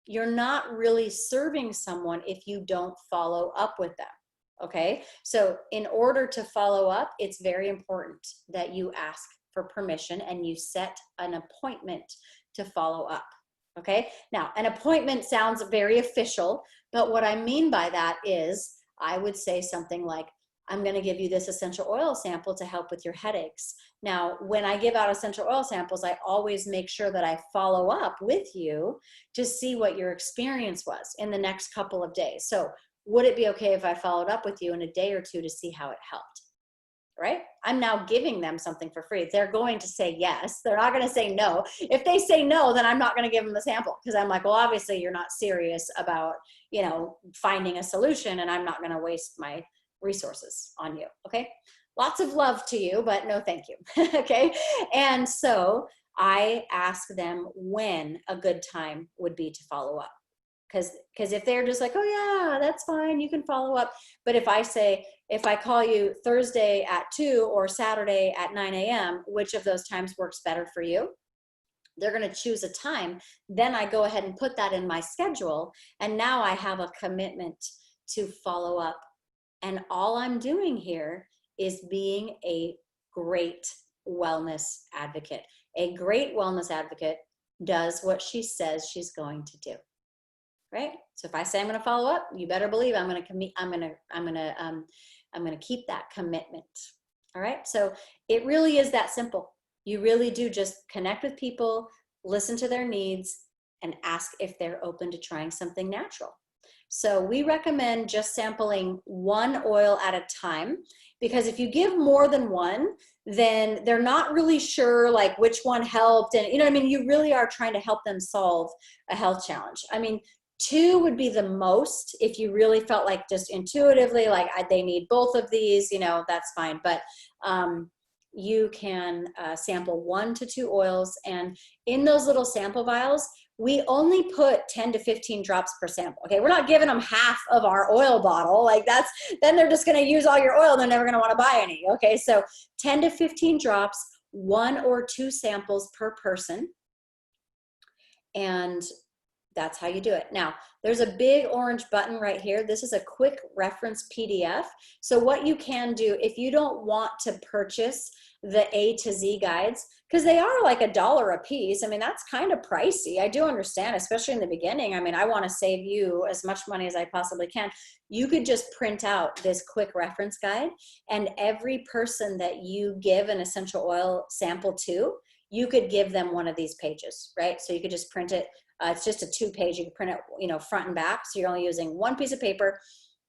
you're not really serving someone if you don't follow up with them. Okay, so in order to follow up, it's very important that you ask for permission and you set an appointment to follow up. Okay, now an appointment sounds very official, but what I mean by that is I would say something like, I'm going to give you this essential oil sample to help with your headaches. Now, when I give out essential oil samples, I always make sure that I follow up with you to see what your experience was in the next couple of days. So would it be okay if I followed up with you in a day or two to see how it helped? Right? I'm now giving them something for free. They're going to say yes. They're not going to say no. If they say no, then I'm not going to give them the sample because I'm like, well, obviously you're not serious about, you know, finding a solution, and I'm not going to waste my resources on you. Okay. Lots of love to you, but no, thank you. Okay. And so I ask them when a good time would be to follow up. Because if they're just like, oh yeah, that's fine, you can follow up. But if I say, if I call you Thursday at 2 or Saturday at 9 a.m., which of those times works better for you? They're going to choose a time. Then I go ahead and put that in my schedule. And now I have a commitment to follow up. And all I'm doing here is being a great wellness advocate. A great wellness advocate does what she says she's going to do. Right? So if I say I'm going to follow up, you better believe I'm going to keep that commitment. All right? So it really is that simple. You really do just connect with people, listen to their needs, and ask if they're open to trying something natural. So we recommend just sampling one oil at a time, because if you give more than one, then they're not really sure like which one helped. And you know what I mean? You really are trying to help them solve a health challenge. I mean, 2 would be the most if you really felt like just intuitively, like they need both of these, you know, that's fine. But you can sample 1 to 2 oils. And in those little sample vials, we only put 10 to 15 drops per sample. Okay, we're not giving them half of our oil bottle. Like then they're just gonna use all your oil. They're never gonna wanna buy any. Okay, so 10 to 15 drops, 1 or 2 samples per person. And That's how you do it. Now, there's a big orange button right here. This is a quick reference PDF. So what you can do, if you don't want to purchase the A to Z guides, because they are like $1 a piece. I mean, that's kind of pricey. I do understand, especially in the beginning. I mean, I want to save you as much money as I possibly can. You could just print out this quick reference guide, and every person that you give an essential oil sample to, you could give them one of these pages, right? So you could just print it. It's just a 2-page. You can print it, you know, front and back. So you're only using one piece of paper,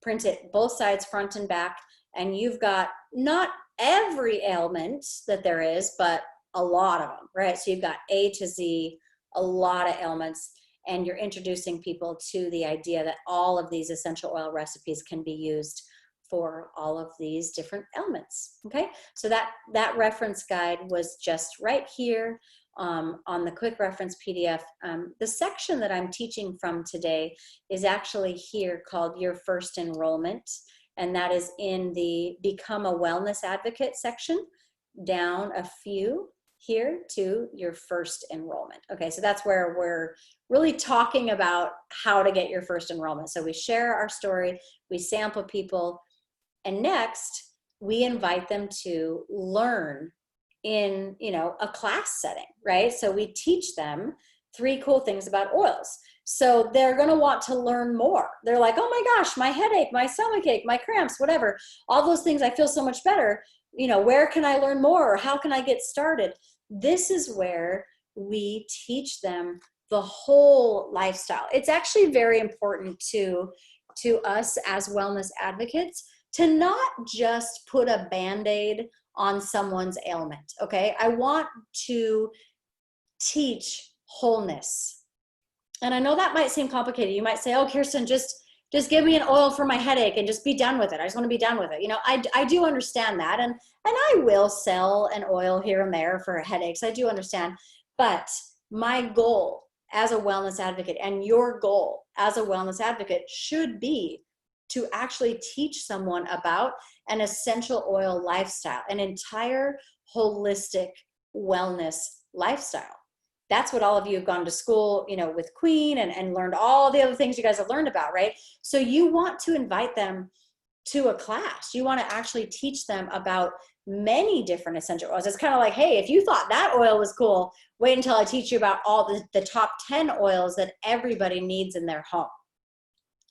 print it both sides, front and back, and you've got not every ailment that there is, but a lot of them, right? So you've got A to Z, a lot of ailments, and you're introducing people to the idea that all of these essential oil recipes can be used for all of these different ailments, okay? So that reference guide was just right here on the quick reference PDF. The section that I'm teaching from today is actually here called Your First Enrollment, and that is in the Become a Wellness Advocate section, down a few here to Your First Enrollment. Okay, so that's where we're really talking about how to get your first enrollment. So we share our story, we sample people, and next we invite them to learn in, you know, a class setting, right? So we teach them 3 cool things about oils. So they're going to want to learn more. They're like, oh my gosh, my headache, my stomachache, my cramps, whatever, all those things, I feel so much better. You know, where can I learn more? Or how can I get started? This is where we teach them the whole lifestyle. It's actually very important to us as wellness advocates to not just put a Band-Aid on someone's ailment, okay? I want to teach wholeness. And I know that might seem complicated. You might say, oh, Kirsten, just give me an oil for my headache and just be done with it. I just want to be done with it. You know, I do understand that. And I will sell an oil here and there for headaches. I do understand. But my goal as a wellness advocate, and your goal as a wellness advocate, should be to actually teach someone about an essential oil lifestyle, an entire holistic wellness lifestyle. That's what all of you have gone to school, you know, with Queen and learned all the other things you guys have learned about, right? So you want to invite them to a class. You want to actually teach them about many different essential oils. It's kind of like, hey, if you thought that oil was cool, wait until I teach you about all the top 10 oils that everybody needs in their home.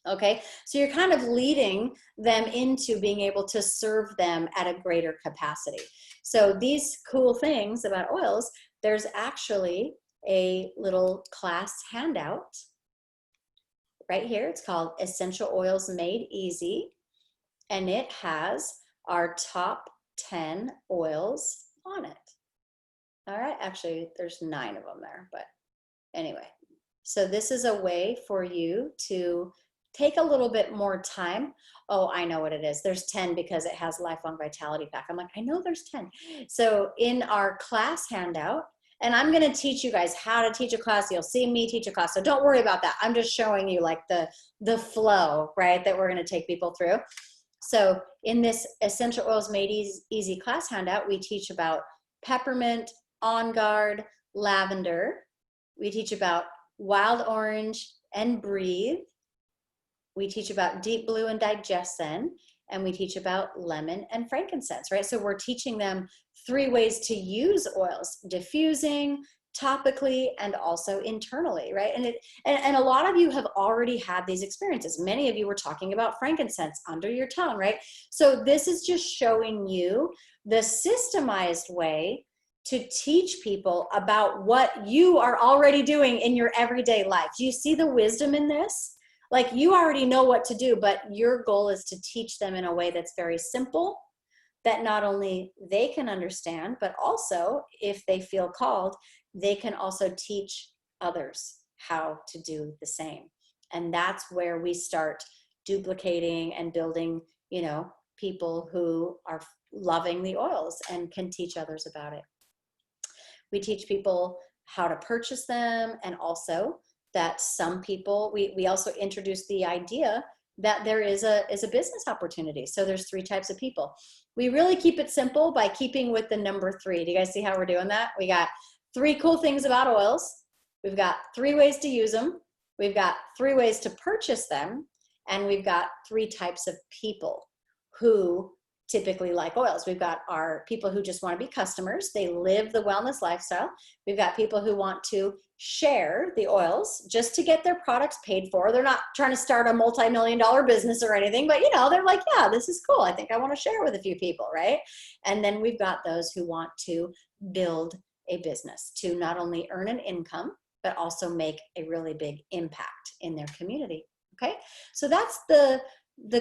Okay, so you're kind of leading them into being able to serve them at a greater capacity. So these cool things about oils, there's actually a little class handout right here. It's called Essential Oils Made Easy, and it has our top 10 oils on it. All right, actually there's 9 of them there, but anyway. So this is a way for you to take a little bit more time. Oh, I know what it is. There's 10 because it has Lifelong Vitality Pack. I'm like, I know there's 10. So in our class handout, and I'm going to teach you guys how to teach a class. You'll see me teach a class. So don't worry about that. I'm just showing you like the flow, right, that we're going to take people through. So in this Essential Oils Made Easy class handout, we teach about peppermint, On Guard, lavender. We teach about wild orange and breathe. We teach about deep blue and digestin, and we teach about lemon and frankincense, right? So we're teaching them 3 ways to use oils: diffusing, topically, and also internally, right? And a lot of you have already had these experiences. Many of you were talking about frankincense under your tongue, right? So this is just showing you the systemized way to teach people about what you are already doing in your everyday life. Do you see the wisdom in this? Like, you already know what to do, but your goal is to teach them in a way that's very simple, that not only they can understand, but also, if they feel called, they can also teach others how to do the same. And that's where we start duplicating and building, you know, people who are loving the oils and can teach others about it. We teach people how to purchase them, and also that some people, we also introduce the idea that there is a business opportunity. So there's 3 types of people. We really keep it simple by keeping with the number 3. Do you guys see how we're doing that? We got 3 cool things about oils. We've got 3 ways to use them. we've got 3 ways to purchase them, and we've got 3 types of people who typically like oils. We've got our people who just want to be customers. They live the wellness lifestyle. We've got people who want to share the oils just to get their products paid for. They're not trying to start a multi-million-dollar business or anything, but they're like, yeah, this is cool. I think I want to share with a few people, right? And then we've got those who want to build a business to not only earn an income, but also make a really big impact in their community. Okay, so that's the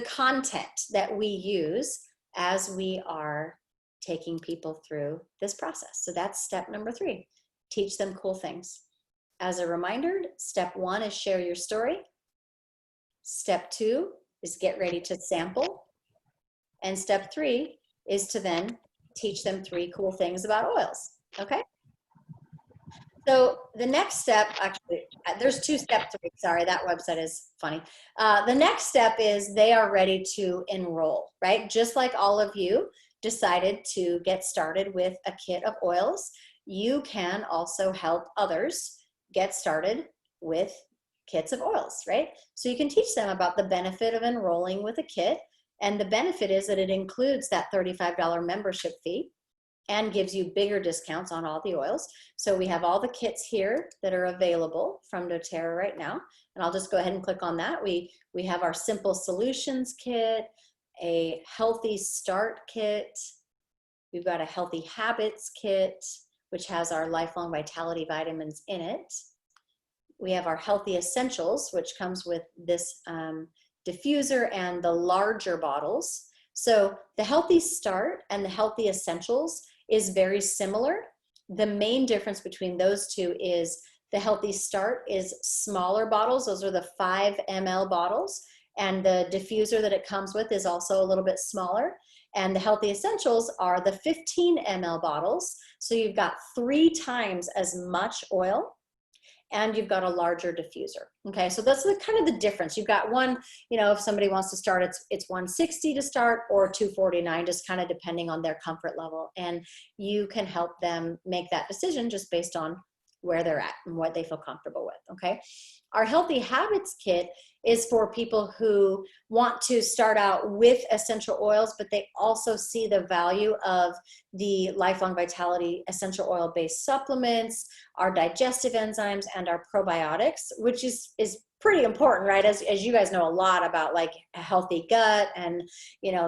content that we use as we are taking people through this process. So that's step number 3, teach them cool things. As a reminder, step 1 is share your story. Step 2 is get ready to sample. And step 3 is to then teach them 3 cool things about oils, okay? So the next step, actually, there's 2 step 3, sorry, that website is funny. The next step is they are ready to enroll, right? Just like all of you decided to get started with a kit of oils, you can also help others get started with kits of oils, right? So you can teach them about the benefit of enrolling with a kit, and the benefit is that it includes that $35 membership fee and gives you bigger discounts on all the oils. So we have all the kits here that are available from doTERRA right now. And I'll just go ahead and click on that. We have our Simple Solutions kit, a Healthy Start kit. We've got a Healthy Habits kit, which has our Lifelong Vitality vitamins in it. We have our Healthy Essentials, which comes with this diffuser and the larger bottles. So the Healthy Start and the Healthy Essentials is very similar. The main difference between those 2 is the Healthy Start is smaller bottles. Those are the 5 ml bottles. And the diffuser that it comes with is also a little bit smaller. And the Healthy Essentials are the 15 ml bottles. So you've got 3 times as much oil, and you've got a larger diffuser. Okay, so that's kind of the difference. You've got one, if somebody wants to start, it's $160 to start, or $249, just kind of depending on their comfort level. And you can help them make that decision just based on where they're at and what they feel comfortable with, okay? Our Healthy Habits kit is for people who want to start out with essential oils, but they also see the value of the Lifelong Vitality essential oil-based supplements, our digestive enzymes, and our probiotics, which is pretty important, right? As you guys know a lot about, like, a healthy gut and,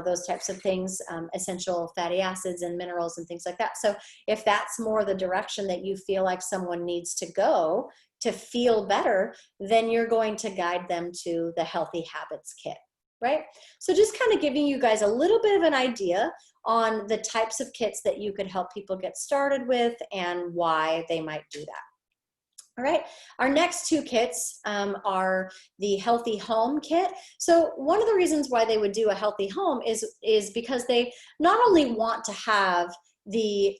those types of things, essential fatty acids and minerals and things like that. So if that's more the direction that you feel like someone needs to go to feel better, then you're going to guide them to the Healthy Habits kit, right? So just kind of giving you guys a little bit of an idea on the types of kits that you could help people get started with and why they might do that. All right, our next 2 kits are the Healthy Home kit. So one of the reasons why they would do a Healthy Home is because they not only want to have the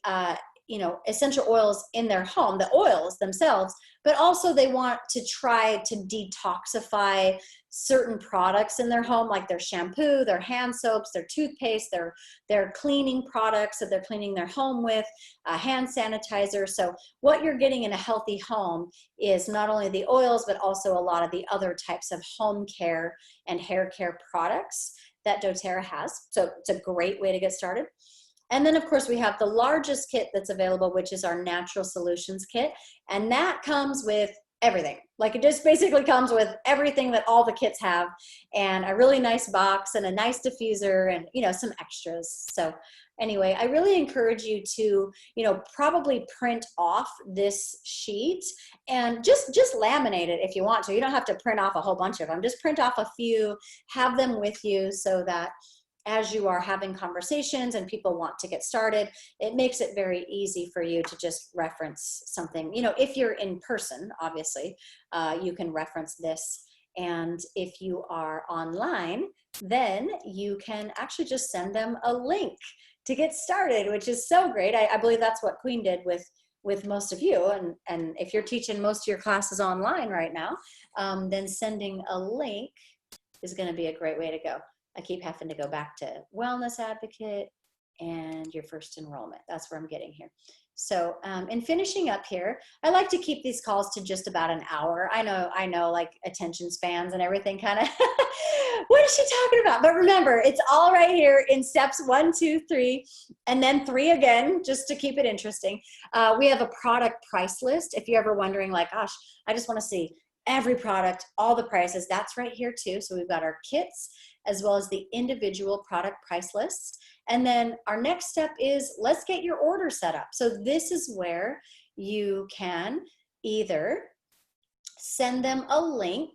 essential oils in their home, the oils themselves, but also they want to try to detoxify certain products in their home, like their shampoo, their hand soaps, their toothpaste, their cleaning products that they're cleaning their home with, hand sanitizer. So what you're getting in a Healthy Home is not only the oils, but also a lot of the other types of home care and hair care products that doTERRA has. So it's a great way to get started. And then, of course, we have the largest kit that's available, which is our Natural Solutions kit. And that comes with everything. Like, it just basically comes with everything that all the kits have, and a really nice box and a nice diffuser and, some extras. So anyway, I really encourage you to, probably print off this sheet and just laminate it if you want to. You don't have to print off a whole bunch of them. Just print off a few, have them with you so that as you are having conversations and people want to get started, it makes it very easy for you to just reference something. If you're in person, obviously, you can reference this. And if you are online, then you can actually just send them a link to get started, which is so great. I believe that's what Queen did with most of you. And if you're teaching most of your classes online right now, then sending a link is going to be a great way to go. I keep having to go back to Wellness Advocate and your first enrollment. That's where I'm getting here. So in finishing up here, I like to keep these calls to just about an hour. I know like attention spans and everything kind of, what is she talking about? But remember, it's all right here in steps 1, 2, 3, and then 3 again, just to keep it interesting. We have a product price list. If you're ever wondering like, gosh, I just want to see every product, all the prices, that's right here too. So we've got our kits as well as the individual product price lists. And then our next step is let's get your order set up. So this is where you can either send them a link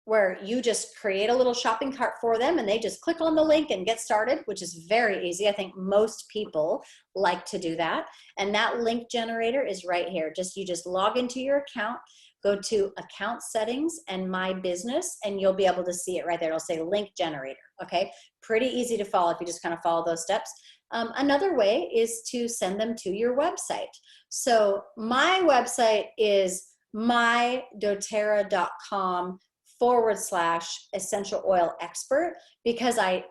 where you just create a little shopping cart for them and they just click on the link and get started, which is very easy. I think most people like to do that. And that link generator is right here. You just log into your account, go to account settings and my business, and you'll be able to see it right there. It'll say link generator, okay? Pretty easy to follow if you just kind of follow those steps. Another way is to send them to your website. So my website is mydoterra.com/essential oil expert because I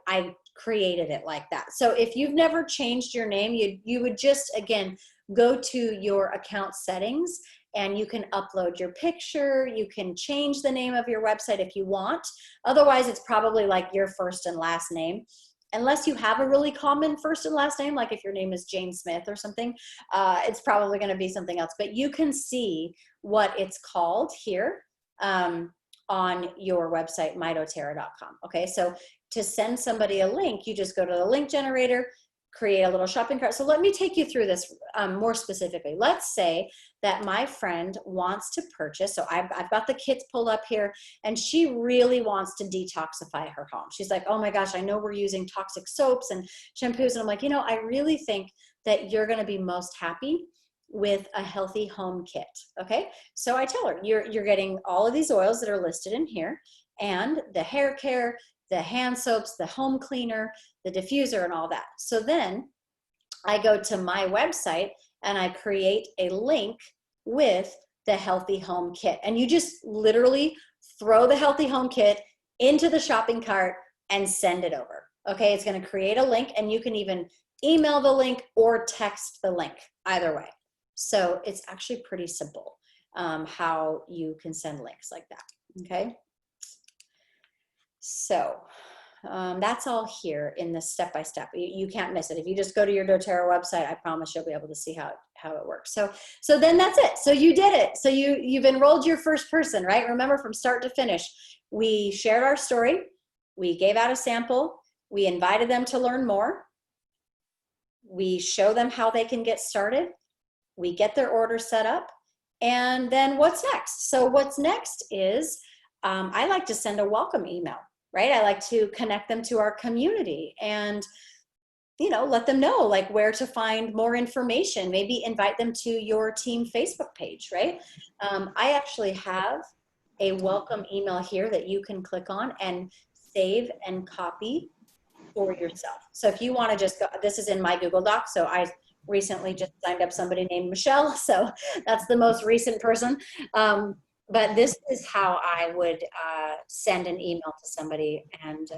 created it like that. So if you've never changed your name, you would just, again, go to your account settings and you can upload your picture. You can change the name of your website if you want. Otherwise, it's probably like your first and last name. Unless you have a really common first and last name, like if your name is Jane Smith or something, it's probably going to be something else. But you can see what it's called here on your website, mydoterra.com. Okay, so to send somebody a link, you just go to the link generator, create a little shopping cart. So let me take you through this more specifically. Let's say that my friend wants to purchase. So I've got the kits pulled up here and she really wants to detoxify her home. She's like, oh my gosh, I know we're using toxic soaps and shampoos. And I'm like, I really think that you're going to be most happy with a healthy home kit. Okay. So I tell her, you're getting all of these oils that are listed in here and the hair care, the hand soaps, the home cleaner, the diffuser, and all that. So then I go to my website and I create a link with the Healthy Home Kit. And you just literally throw the Healthy Home Kit into the shopping cart and send it over. Okay, it's going to create a link and you can even email the link or text the link, either way. So it's actually pretty simple how you can send links like that. Okay. So that's all here in the step-by-step. You can't miss it. If you just go to your doTERRA website, I promise you'll be able to see how it works. So then that's it. So you did it. So you've enrolled your first person, right? Remember, from start to finish, we shared our story. We gave out a sample. We invited them to learn more. We show them how they can get started. We get their order set up. And then what's next? So what's next is I like to send a welcome email. Right? I like to connect them to our community and, let them know like where to find more information, maybe invite them to your team Facebook page, right? I actually have a welcome email here that you can click on and save and copy for yourself. So if you want to just go, this is in my Google Doc. So I recently just signed up somebody named Michelle. So that's the most recent person. But this is how I would send an email to somebody and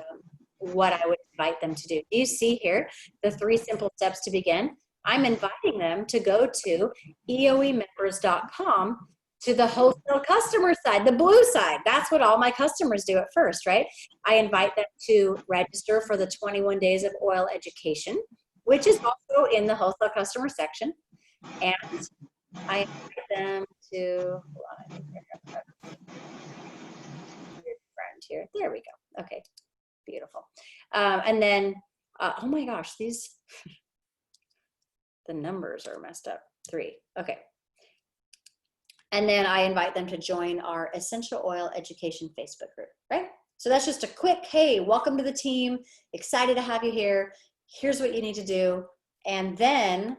what I would invite them to do. You see here the 3 simple steps to begin. I'm inviting them to go to eoemembers.com to the wholesale customer side, the blue side. That's what all my customers do at first, right? I invite them to register for the 21 days of oil education, which is also in the wholesale customer section. And I invite them to, hold on, I think I have a friend here. There we go. Okay, beautiful. And then, oh my gosh, these, the numbers are messed up. 3, okay. And then I invite them to join our Essential Oil Education Facebook group, right? So that's just a quick, hey, welcome to the team. Excited to have you here. Here's what you need to do. And then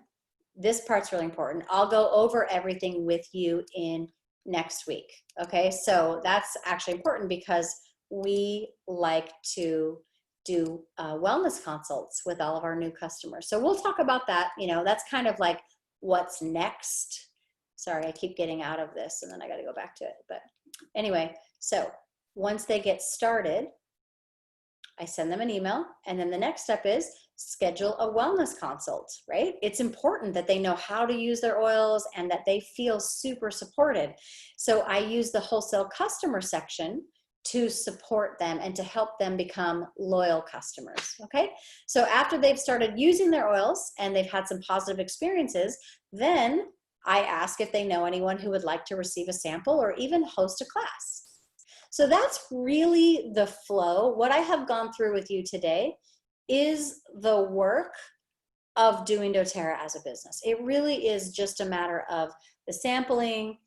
this part's really important. I'll go over everything with you in next week. Okay, so that's actually important because we like to do wellness consults with all of our new customers. So we'll talk about that. That's kind of like what's next. Sorry, I keep getting out of this and then I got to go back to it. But anyway, so once they get started, I send them an email. And then the next step is schedule a wellness consult, right? It's important that they know how to use their oils and that they feel super supported. So I use the wholesale customer section to support them and to help them become loyal customers, okay? So after they've started using their oils and they've had some positive experiences, then I ask if they know anyone who would like to receive a sample or even host a class. So that's really the flow. What I have gone through with you today is the work of doing doTERRA as a business. It really is just a matter of the sampling,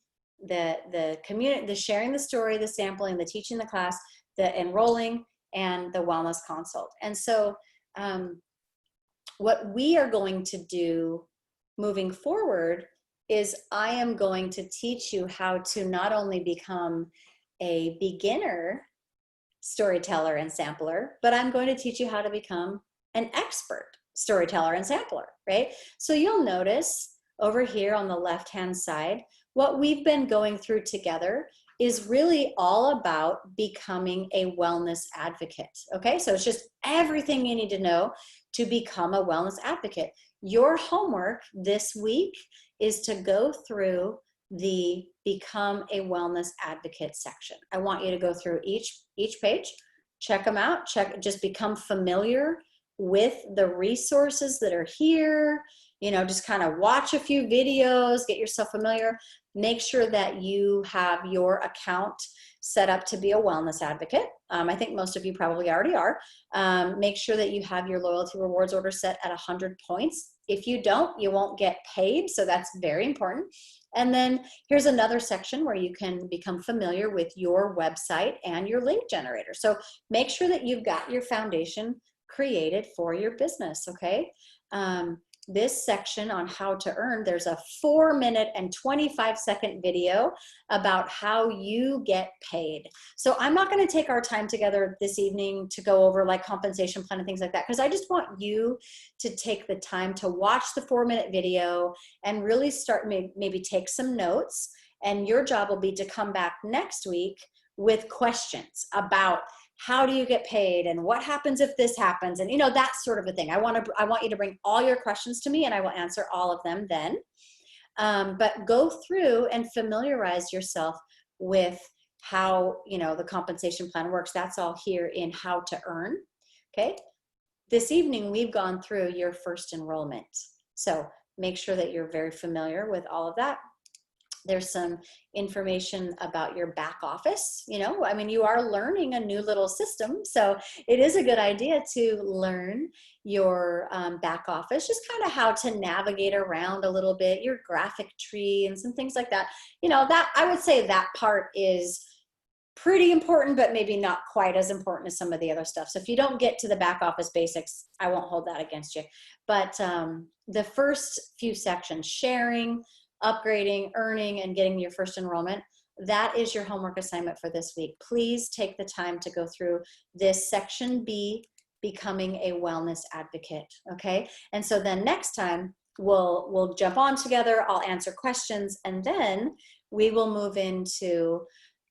the community, the sharing the story, the sampling, the teaching the class, the enrolling, and the wellness consult. And so what we are going to do moving forward is I am going to teach you how to not only become a beginner storyteller and sampler, but I'm going to teach you how to become an expert storyteller and sampler, right? So you'll notice over here on the left-hand side, what we've been going through together is really all about becoming a wellness advocate, okay? So it's just everything you need to know to become a wellness advocate. Your homework this week is to go through the Become a Wellness Advocate section. I want you to go through each page, check them out, just become familiar with the resources that are here, you know, just kind of watch a few videos, get yourself familiar, make sure that you have your account set up to be a wellness advocate. I think most of you probably already are. Make sure that you have your loyalty rewards order set at 100 points. If you don't, you won't get paid, so that's very important. And then here's another section where you can become familiar with your website and your link generator. So make sure that you've got your foundation created for your business, okay? This section on how to earn, there's a 4-minute and 25-second video about how you get paid. So I'm not going to take our time together this evening to go over like compensation plan and things like that, because I just want you to take the time to watch the 4-minute video and really start, maybe take some notes, and your job will be to come back next week with questions about how do you get paid and what happens if this happens, and you know, that sort of a thing. I want you to bring all your questions to me and I will answer all of them then. But go through and familiarize yourself with how, you know, the compensation plan works. That's all here in How to Earn. Okay. This evening we've gone through your first enrollment. So make sure that you're very familiar with all of that. There's some information about your back office. You know, I mean, you are learning a new little system, so it is a good idea to learn your back office, just kind of how to navigate around a little bit, your graphic tree and some things like that. You know, that I would say that part is pretty important, but maybe not quite as important as some of the other stuff. So if you don't get to the back office basics, I won't hold that against you. But the first few sections, sharing, upgrading, earning, and getting your first enrollment, that is your homework assignment for this week. Please take the time to go through this section B, Becoming a Wellness Advocate, okay? And so then next time we'll jump on together, I'll answer questions, and then we will move into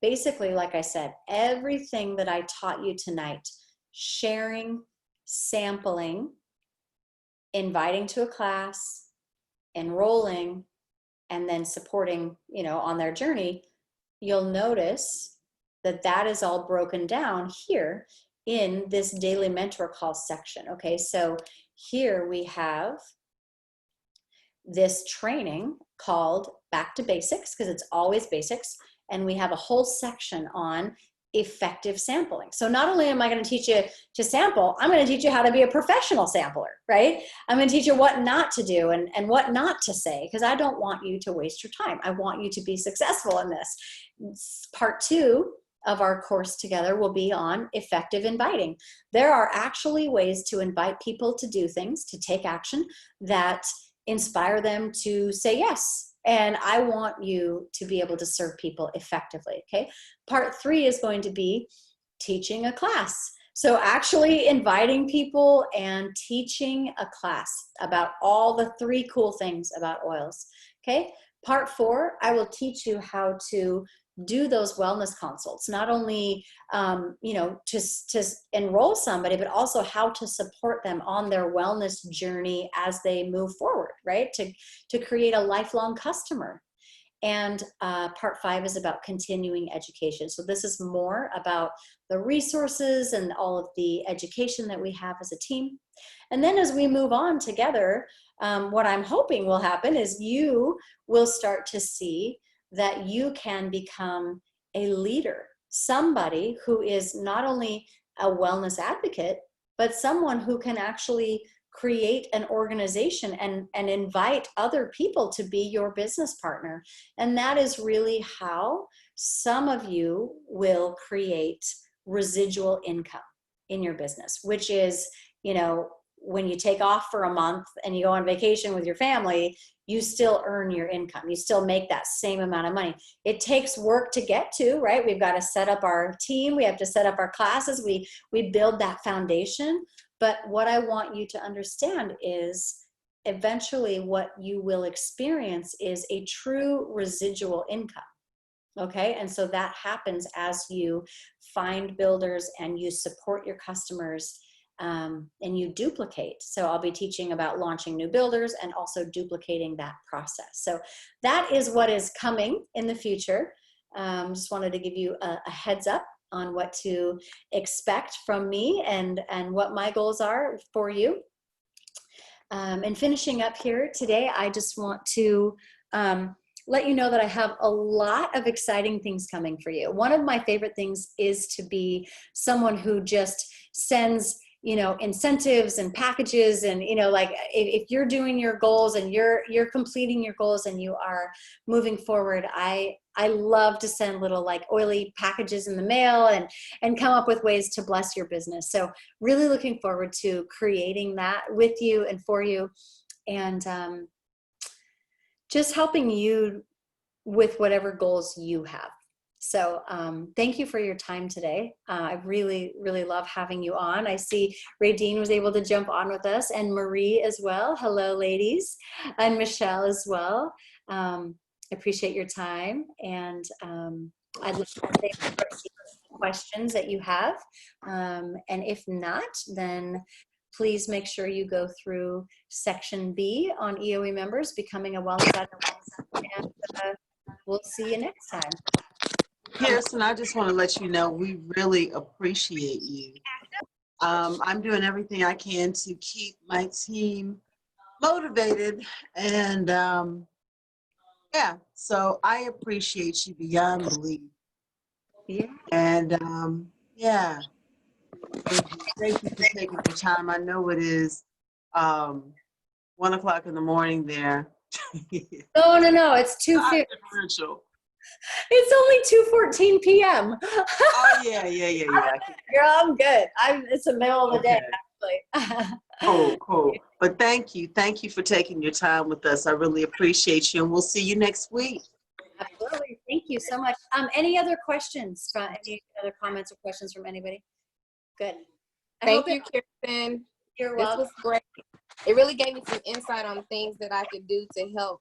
basically, like I said, everything that I taught you tonight: sharing, sampling, inviting to a class, enrolling, and then supporting, you know, on their journey. You'll notice that that is all broken down here in this daily mentor call section. Okay, so here we have this training called Back to Basics, because it's always basics, and we have a whole section on effective sampling. So not only am I going to teach you to sample, I'm going to teach you how to be a professional sampler, right? I'm going to teach you what not to do and what not to say, because I don't want you to waste your time. I want you to be successful in this. Part 2 of our course together will be on effective inviting. There are actually ways to invite people to do things, to take action that inspire them to say yes. And I want you to be able to serve people effectively, okay? Part 3 is going to be teaching a class. So actually inviting people and teaching a class about all the 3 cool things about oils, okay? Part 4, I will teach you how to do those wellness consults, not only to enroll somebody, but also how to support them on their wellness journey as they move forward, right? To create a lifelong customer. And part 5 is about continuing education. So this is more about the resources and all of the education that we have as a team. And then as we move on together, what I'm hoping will happen is you will start to see that you can become a leader, somebody who is not only a wellness advocate, but someone who can actually create an organization and invite other people to be your business partner. And that is really how some of you will create residual income in your business, which is, when you take off for a month and you go on vacation with your family, you still earn your income. You still make that same amount of money. It takes work to get to, right? We've got to set up our team. We have to set up our classes. We build that foundation. But what I want you to understand is eventually what you will experience is a true residual income. Okay. And so that happens as you find builders and you support your customers, and you duplicate. So I'll be teaching about launching new builders and also duplicating that process. So that is what is coming in the future. Just wanted to give you a heads up on what to expect from me and what my goals are for you. And finishing up here today, I just want to let you know that I have a lot of exciting things coming for you. One of my favorite things is to be someone who just sends incentives and packages, and like if you're doing your goals and you're completing your goals and you are moving forward, I love to send little like oily packages in the mail and come up with ways to bless your business. So really looking forward to creating that with you and for you, and just helping you with whatever goals you have. So thank you for your time today. I really, really love having you on. I see Radine was able to jump on with us, and Marie as well. Hello, ladies, and Michelle as well. Appreciate your time, and I'd love to take questions that you have. And if not, then please make sure you go through section B on EOE members, becoming a wellness advocate, and we'll see you next time. Kirsten, I just want to let you know we really appreciate you. I'm doing everything I can to keep my team motivated, and so I appreciate you beyond belief. Yeah. And thank you for taking the time. I know it is 1 o'clock in the morning there. No, it's 2:50. It's only 2:14 p.m. Oh yeah. Girl, I'm good. It's the middle of the day, actually. Cool. But thank you for taking your time with us. I really appreciate you, and we'll see you next week. Absolutely. Thank you so much. Any other questions? Any other comments or questions from anybody? Good. Thank you, Kirsten. You're welcome. This was great. It really gave me some insight on things that I could do to help,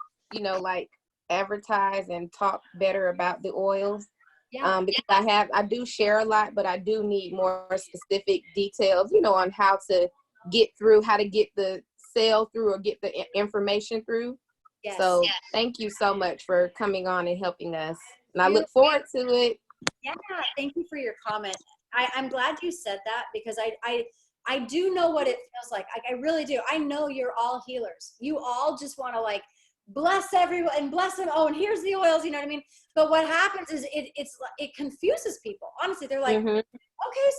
like advertise and talk better about the oils. Yeah. Because I do share a lot, but I do need more specific details, on how to get the sale through or get the information through. Yes. So Thank you so much for coming on and helping us. And I look forward to it. Yeah, thank you for your comment. I'm glad you said that, because I do know what it feels like. I really do. I know you're all healers. You all just want to bless everyone and bless them. Oh, and here's the oils, you know what I mean? But what happens is it confuses people. Honestly, they're like, okay,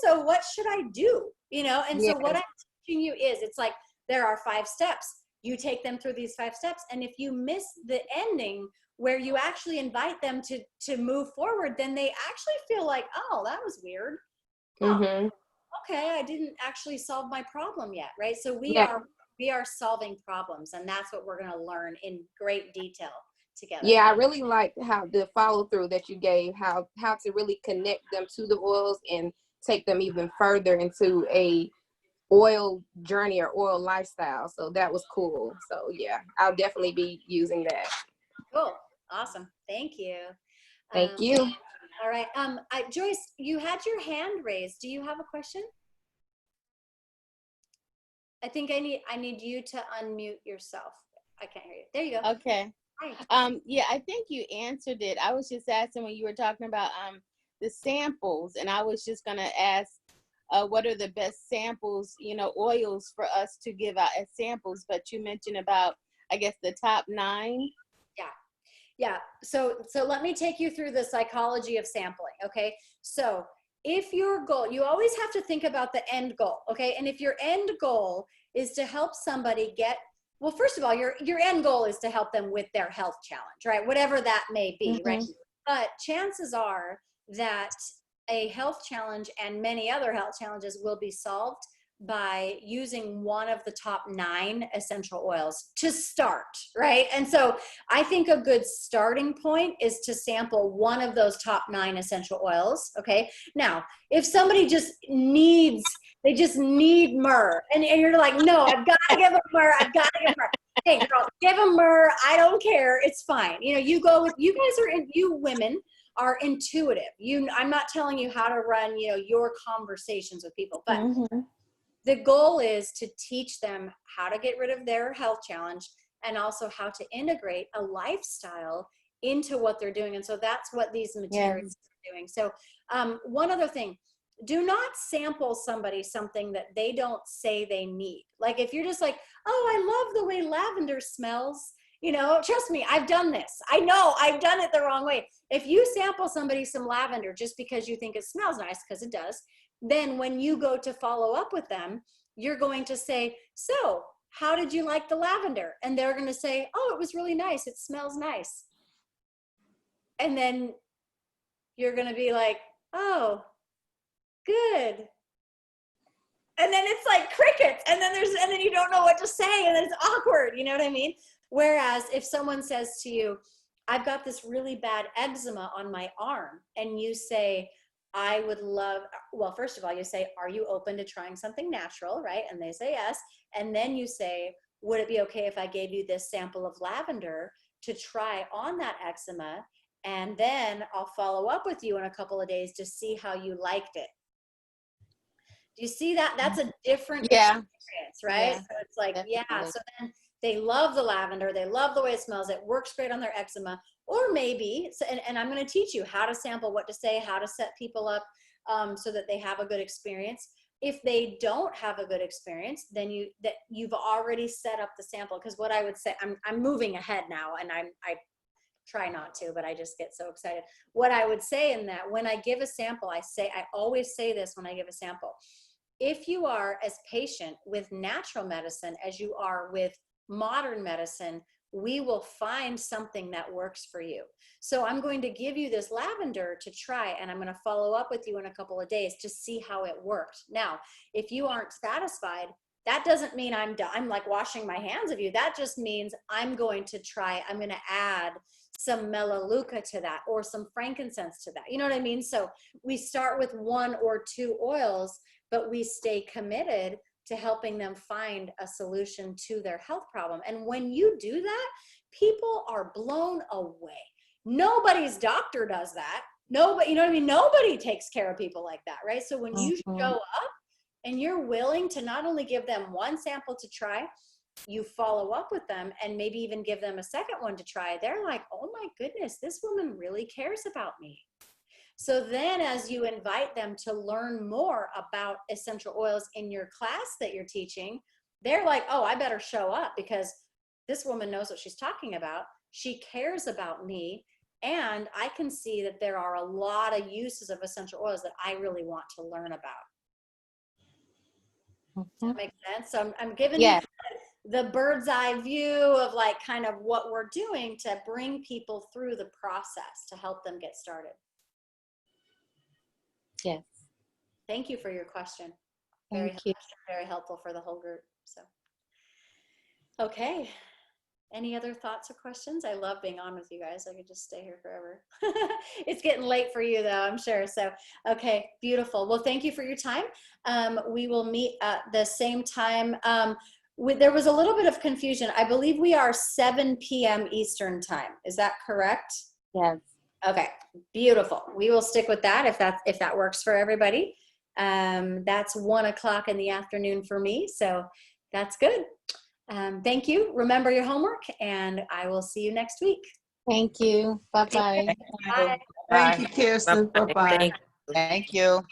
so what should I do? So what I'm teaching you is, it's like, there are 5 steps. You take them through these 5 steps. And if you miss the ending where you actually invite them to move forward, then they actually feel like, oh, that was weird. Oh, okay, I didn't actually solve my problem yet, right? So we are solving problems, and that's what we're going to learn in great detail together. Yeah, I really liked how the follow through that you gave, how to really connect them to the oils and take them even further into a oil journey or oil lifestyle. So that was cool. So yeah, I'll definitely be using that. Cool. Awesome. Thank you. Thank you. All right. Joyce, you had your hand raised. Do you have a question? I think I need you to unmute yourself. I can't hear you. There you go. Okay. Hi. Yeah, I think you answered it. I was just asking when you were talking about the samples, and I was just gonna ask what are the best samples, oils for us to give out as samples, but you mentioned about, I guess, the top 9. Yeah. So let me take you through the psychology of sampling. Okay. So if your goal, you always have to think about the end goal. Okay. And if your end goal is to help somebody get, well, first of all, your end goal is to help them with their health challenge, right? Whatever that may be, right? But chances are that a health challenge and many other health challenges will be solved by using one of the top 9 essential oils to start, right? And so I think a good starting point is to sample one of those top 9 essential oils, okay? Now, if somebody they just need myrrh, and you're like, no, I've got to give them myrrh, I've got to give myrrh. Hey girl, give them myrrh, I don't care, it's fine. You go with, you women are intuitive. I'm not telling you how to run, your conversations with people, but the goal is to teach them how to get rid of their health challenge and also how to integrate a lifestyle into what they're doing. And so that's what these materials are doing. So one other thing, do not sample somebody something that they don't say they need. Like if you're just like, oh, I love the way lavender smells, trust me, I've done this. I know I've done it the wrong way. If you sample somebody some lavender just because you think it smells nice, because it does, then when you go to follow up with them, you're going to say, so how did you like the lavender? And they're going to say, oh, it was really nice. It smells nice. And then you're going to be like, oh, good. And then it's like crickets. And then you don't know what to say. And then it's awkward. You know what I mean? Whereas if someone says to you, I've got this really bad eczema on my arm, and you say, I would love, well, first of all, you say, are you open to trying something natural, right? And they say yes. And then you say, would it be okay if I gave you this sample of lavender to try on that eczema? And then I'll follow up with you in a couple of days to see how you liked it. Do you see that? That's a different experience, right? Yeah, so it's like, definitely. yeah. So then they love the lavender. They love the way it smells. It works great on their eczema. Or maybe, and I'm going to teach you how to sample, what to say, how to set people up so that they have a good experience. If they don't have a good experience, then you've already set up the sample. Because what I would say, I'm moving ahead now, and I try not to, but I just get so excited. What I would say in that, when I give a sample, I always say this when I give a sample. If you are as patient with natural medicine as you are with modern medicine, we will find something that works for you. So I'm going to give you this lavender to try, and I'm going to follow up with you in a couple of days to see how it worked. Now, if you aren't satisfied, that doesn't mean I'm like washing my hands of you. That just means I'm going to add some melaleuca to that, or some frankincense to that. You know what I mean? So we start with 1 or 2 oils, but we stay committed to helping them find a solution to their health problem. And when you do that, people are blown away. Nobody's doctor does that. Nobody, you know what I mean? Nobody takes care of people like that, right? So when you show up and you're willing to not only give them one sample to try, you follow up with them and maybe even give them a second one to try, they're like, oh my goodness, this woman really cares about me. So then as you invite them to learn more about essential oils in your class that you're teaching, they're like, oh, I better show up because this woman knows what she's talking about. She cares about me. And I can see that there are a lot of uses of essential oils that I really want to learn about. Does that make sense? So I'm giving you the bird's eye view of like kind of what we're doing to bring people through the process to help them get started. Yes. Thank you for your question. Thank you. Very helpful for the whole group. So, okay. Any other thoughts or questions? I love being on with you guys. I could just stay here forever. It's getting late for you though, I'm sure. So, okay, beautiful. Well, thank you for your time. We will meet at the same time. There was a little bit of confusion. I believe we are 7 p.m. Eastern time. Is that correct? Yes. Okay, beautiful. We will stick with that if that works for everybody. That's 1 o'clock in the afternoon for me, so that's good. Thank you. Remember your homework, and I will see you next week. Thank you. Bye-bye. Bye. Thank you, Kirsten. Bye-bye. Thank Thank you.